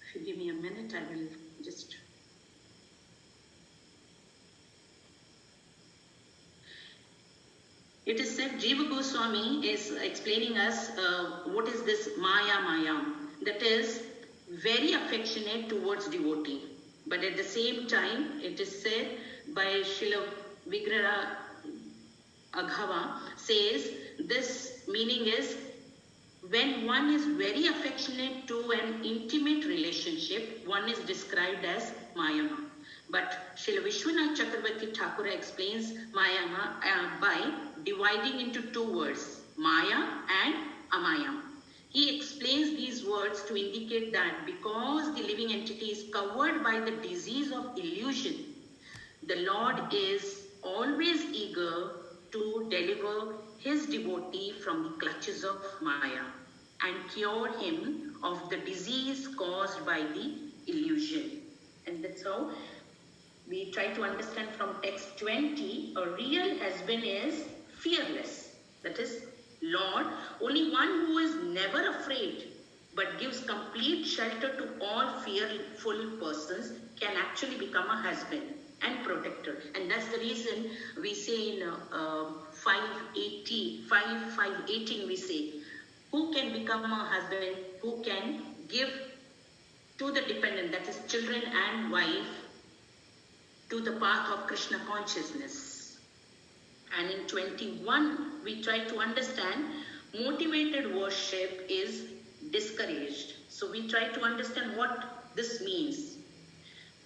If you give me a minute, I will just... It is said Jiva Goswami is explaining us what is this Maya Mayam. That is very affectionate towards devotee. But at the same time, it is said by Srila Vigraha Aghava says this meaning is when one is very affectionate to an intimate relationship, one is described as Mayama. But Srila Vishwanath Chakravarti Thakur explains Mayama by dividing into two words, Maya and Amaya. He explains these words to indicate that because the living entity is covered by the disease of illusion, the Lord is always eager to deliver his devotee from the clutches of Maya and cure him of the disease caused by the illusion. And that's how we try to understand from text 20, a real husband is fearless. That is, Lord, only one who is never afraid but gives complete shelter to all fearful persons can actually become a husband and protector. And that's the reason we say in 518 we say, who can become a husband, who can give to the dependent, that is children and wife, to the path of Krishna consciousness. And in 21, we try to understand motivated worship is discouraged. So we try to understand what this means.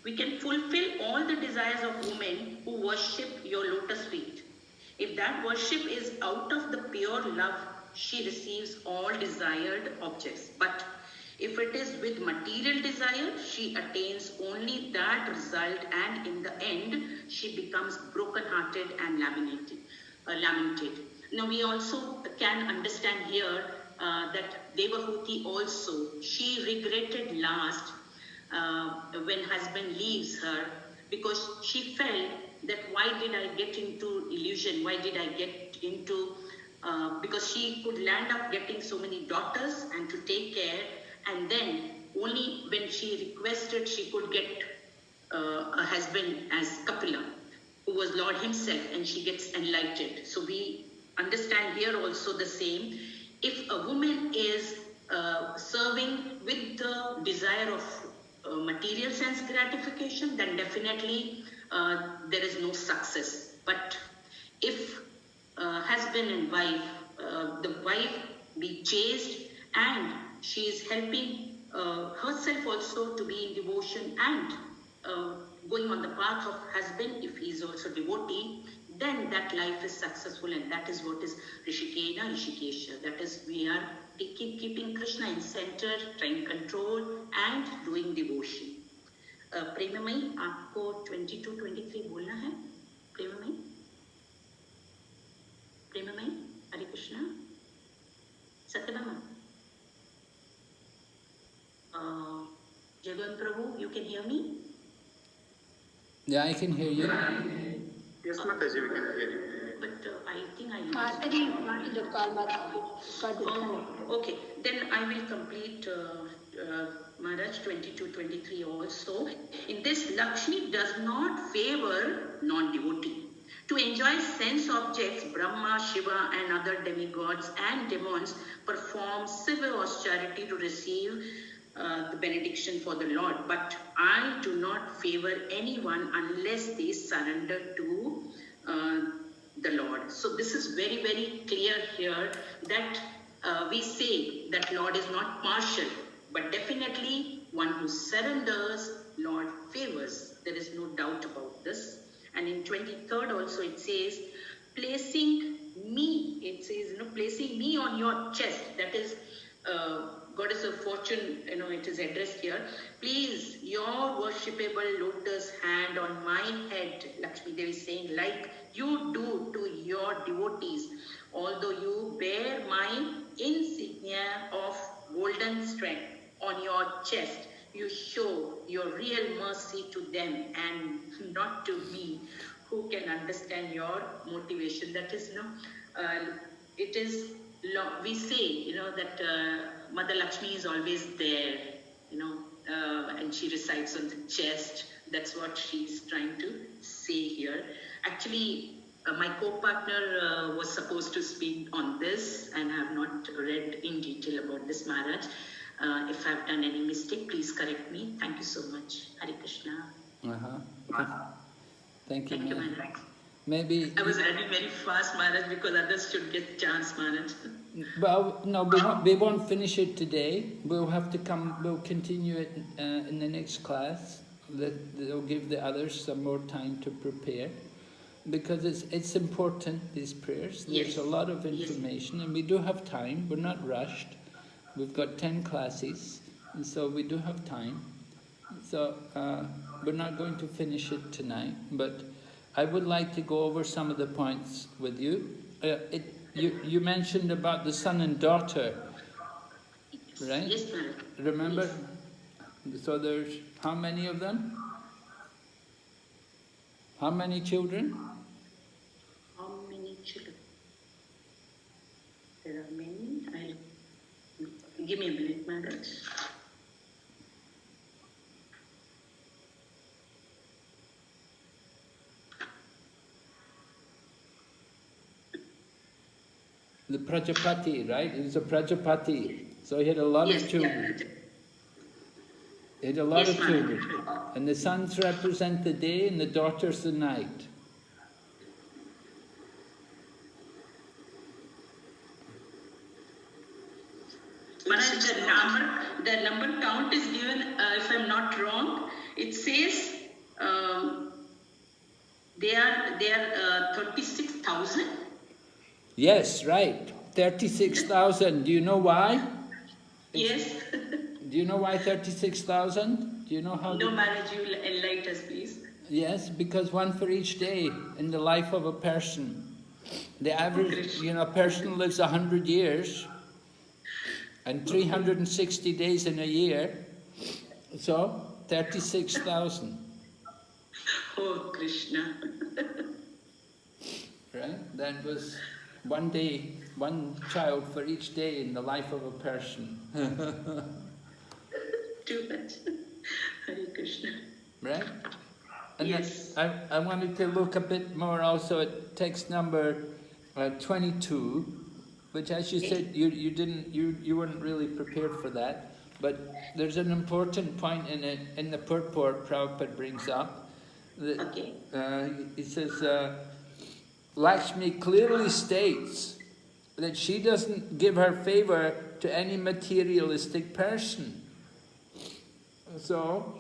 We can fulfill all the desires of women who worship your lotus feet. If that worship is out of the pure love, she receives all desired objects. But if it is with material desire, she attains only that result, and in the end, she becomes broken-hearted and lamented. Now, we also can understand here that Devahuti also, she regretted last when husband leaves her, because she felt that why did I get into illusion? Why did I get into, because she could land up getting so many daughters and to take care, and then only when she requested she could get a husband as Kapila, who was Lord himself, and she gets enlightened. So we understand here also the same. If a woman is serving with the desire of material sense gratification, then definitely there is no success. But if husband and wife, the wife be chaste and she is helping herself also to be in devotion and going on the path of husband, if he is also devotee, then that life is successful, and that is what is Rishikena, Rishikesha. That is, we are keeping Krishna in center, trying control and doing devotion. Premamai, आपको 22-23 बोलना है? Premamai? Premamai, Hare Krishna. Satyabhama. Jagan Prabhu, you can hear me? Yeah, I can hear you. Yes, Mataji, we can hear you. But I think I Mataji wanted to call Mataji. Okay, then I will complete Maharaj 22-23 also. In this, Lakshmi does not favor non-devotee. To enjoy sense objects, Brahma, Shiva and other demigods and demons perform civil austerity to receive the benediction for the Lord. But I do not favor anyone unless they surrender to the Lord. So this is very, very clear here that we say that Lord is not partial, but definitely one who surrenders, Lord favors. There is no doubt about this. And in 23rd also it says, placing me, it says, placing me on your chest. That is, Goddess of Fortune, it is addressed here. Please, your worshipable lotus hand on my head, Lakshmi Devi is saying, like you do to your devotees, although you bear my insignia of golden strength on your chest, you show your real mercy to them and not to me, who can understand your motivation. That is, it is, we say, that Mother Lakshmi is always there, and she resides on the chest. That's what she's trying to say here. Actually, my co-partner was supposed to speak on this, and I have not read in detail about this, Maharaj. If I have done any mistake, please correct me. Thank you so much. Hare Krishna. Thank you, Thank you, Maharaj. Maybe I was running very fast, Maharaj, because others should get chance, Maharaj. well, no, we won't finish it today. We'll have to come. We'll continue it in the next class. They'll give the others some more time to prepare, because it's important, these prayers. There's a lot of information, and we do have time. We're not rushed. We've got 10 classes, and so we do have time. So we're not going to finish it tonight, but I would like to go over some of the points with you. You mentioned about the son and daughter, right? Yes, ma'am. Remember? Yes. So there's how many of them? How many children? How many children? There are many. Give me a minute, Maharaj. The Prajapati, right? He was a Prajapati. So he had a lot of children. He had a lot of children. And the sons represent the day and the daughters the night. Maharaj, the number count is given, if I'm not wrong, it says they are 36,000. Yes, right. 36,000. Do you know why? Yes. Do you know why 36,000? Do you know how? No, Maharaj, you will enlighten us, please. Yes, because one for each day in the life of a person. The average, a person lives 100 years and 360 days in a year. So, 36,000. Oh, Krishna. Right? That was one day, one child for each day in the life of a person. Too much. Hare Krishna. Right? And yes. I wanted to look a bit more also at text number 22, which, as you said, you weren't really prepared for that. But there's an important point in it, in the purport Prabhupada brings up. That, he says, Lakshmi clearly states that she doesn't give her favor to any materialistic person. So,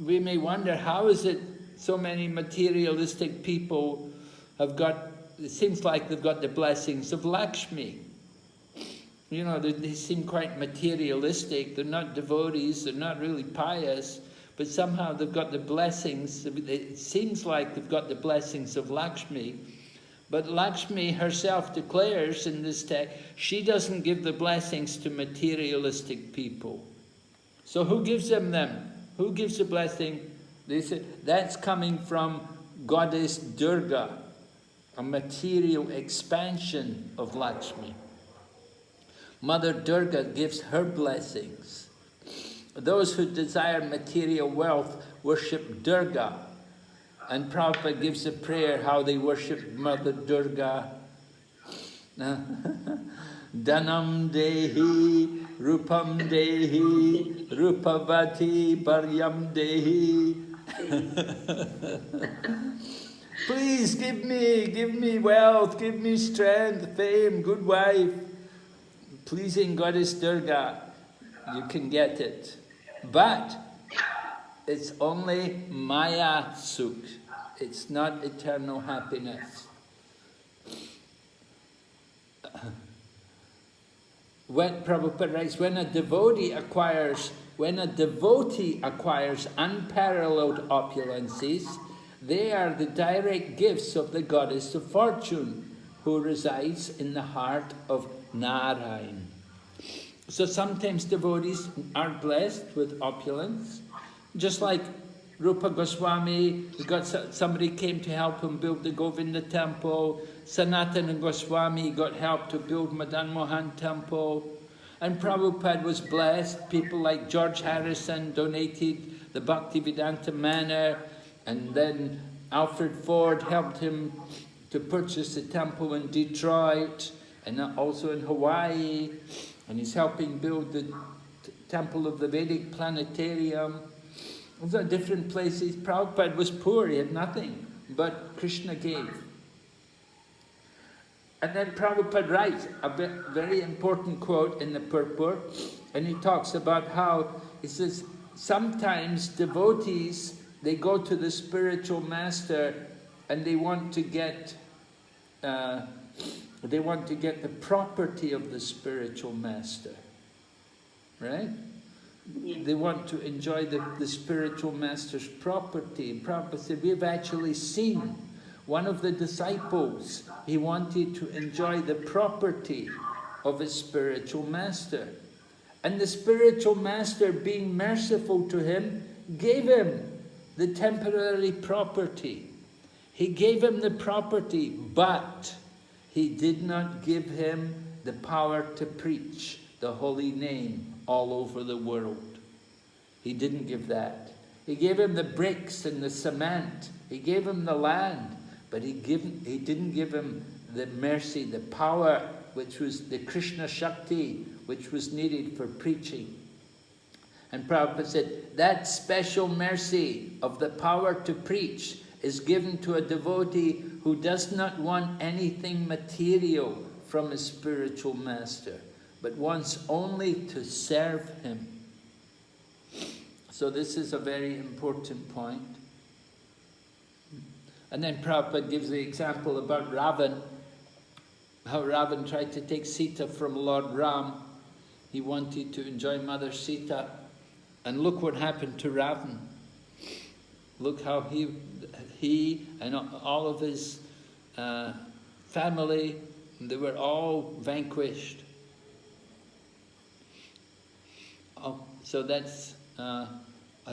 we may wonder, how is it so many materialistic people have got, it seems like they've got the blessings of Lakshmi. They seem quite materialistic, they're not devotees, they're not really pious, but somehow they've got the blessings, it seems like they've got the blessings of Lakshmi. But Lakshmi herself declares in this text, she doesn't give the blessings to materialistic people. So who gives them? Who gives the blessing? They say that's coming from Goddess Durga, a material expansion of Lakshmi. Mother Durga gives her blessings. Those who desire material wealth worship Durga. And Prabhupada gives a prayer how they worship Mother Durga. Dhanam dehi, rupam dehi, rupavati paryam dehi. Please give me wealth, give me strength, fame, good wife. Pleasing Goddess Durga, you can get it. But it's only Maya Sukh. It's not eternal happiness. When Prabhupada writes, when a devotee acquires unparalleled opulences, they are the direct gifts of the Goddess of Fortune, who resides in the heart of Narayan. So sometimes devotees are blessed with opulence, just like Rupa Goswami, somebody came to help him build the Govinda temple. Sanatana Goswami got help to build Madan Mohan temple. And Prabhupada was blessed. People like George Harrison donated the Bhakti Vedanta Manor. And then Alfred Ford helped him to to purchase a temple in Detroit and also in Hawaii, and he's helping build the temple of the Vedic planetarium. Those are different places. Prabhupada was poor, he had nothing, but Krishna gave. And then Prabhupada writes a very important quote in the purport, and he talks about how, he says, sometimes devotees, they go to the spiritual master and they want to get the property of the spiritual master, right? They want to enjoy the spiritual master's property. And Prabhupada said, we've actually seen one of the disciples, he wanted to enjoy the property of his spiritual master. And the spiritual master, being merciful to him, gave him the temporary property. He gave him the property, but he did not give him the power to preach the holy name all over the world. He didn't give that. He gave him the bricks and the cement. He gave him the land, but he didn't give him the mercy, the power, which was the Krishna Shakti, which was needed for preaching. And Prabhupada said, that special mercy of the power to preach is given to a devotee who does not want anything material from his spiritual master, but wants only to serve him. So this is a very important point. And then Prabhupada gives the example about Ravan, how Ravan tried to take Sita from Lord Ram. He wanted to enjoy Mother Sita. And look what happened to Ravan. Look how he and all of his family, they were all vanquished. Oh, so that's, I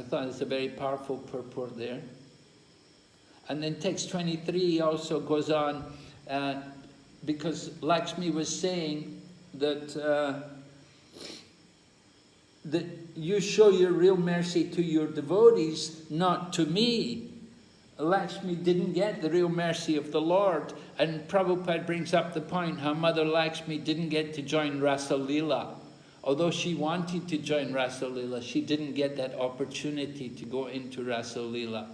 thought it's a very powerful purport there. And then text 23 also goes on, because Lakshmi was saying that that you show your real mercy to your devotees, not to me. Lakshmi didn't get the real mercy of the Lord. And Prabhupada brings up the point how Mother Lakshmi didn't get to join Rasa Leela. Although she wanted to join Rasa Leela, she didn't get that opportunity to go into Rasa Leela.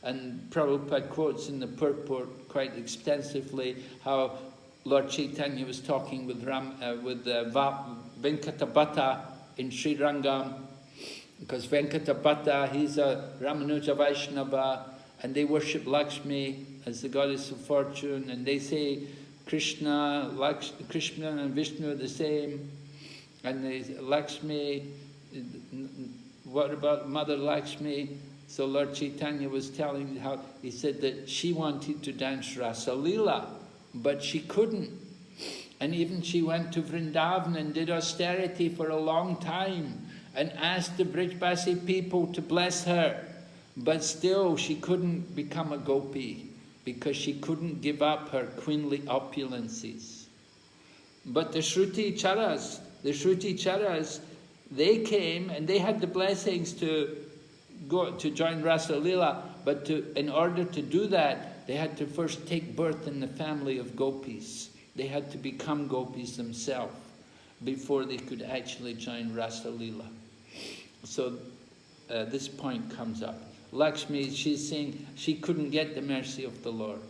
And Prabhupada quotes in the purport quite extensively how Lord Chaitanya was talking with Venkatabhatta in Sri Rangam, because Venkatabhatta, he's a Ramanuja Vaishnava, and they worship Lakshmi as the goddess of fortune, and they say Krishna and Vishnu are the same, and Lakshmi, what about Mother Lakshmi? So Lord Chaitanya was telling how, he said that she wanted to dance Rasa Leela, but she couldn't. And even she went to Vrindavan and did austerity for a long time and asked the Brijbasi people to bless her. But still she couldn't become a gopi because she couldn't give up her queenly opulences. But the Shruti Charas, they came and they had the blessings to go to join Rasa Leela, but in order to do that, they had to first take birth in the family of gopis. They had to become gopis themselves before they could actually join Rasa Leela. So this point comes up. Lakshmi, she's saying she couldn't get the mercy of the Lord,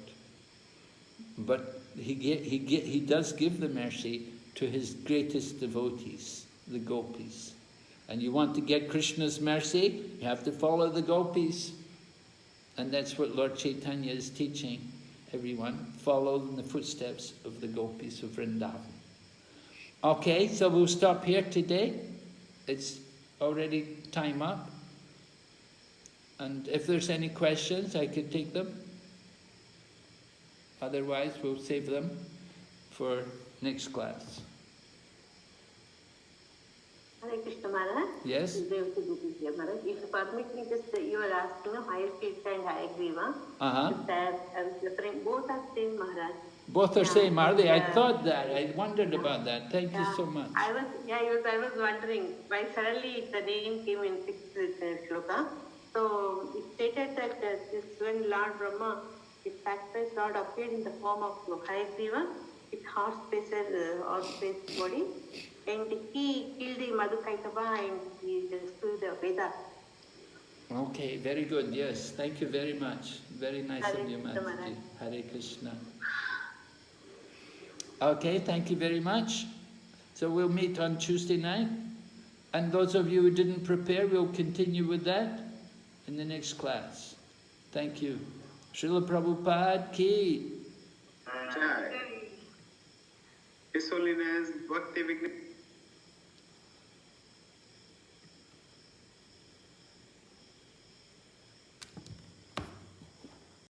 but he does give the mercy to his greatest devotees, the gopis. And you want to get Krishna's mercy, you have to follow the gopis. And that's what Lord Chaitanya is teaching everyone. Follow in the footsteps of the gopis of Vrindavan. Okay, so we'll stop here today. It's already time up. And if there's any questions, I could take them. Otherwise, we'll save them for next class. Hare Krishna Maharaj. Yes? If you permit me, just you are asking higher Krishna and higher Griva. Both are same Maharaj. Both are same, are they? I thought that. I wondered about that. Thank you so much. I was wondering why suddenly the name came in 6th shloka. So it stated that this when Lord Brahma This sacrifice Lord appeared in the form of Hayagriva with horse-faced body, and he killed the Madhukaitava and he destroyed the Vedas. Okay, very good. Yes, thank you very much. Very nice Hare of you, Krishna, Mataji. Maharaj. Hare Krishna. Okay, thank you very much. So we'll meet on Tuesday night. And those of you who didn't prepare, we'll continue with that in the next class. Thank you. Srila Prabhupada ki. Jai. His Holiness Bhakti Vaibhava.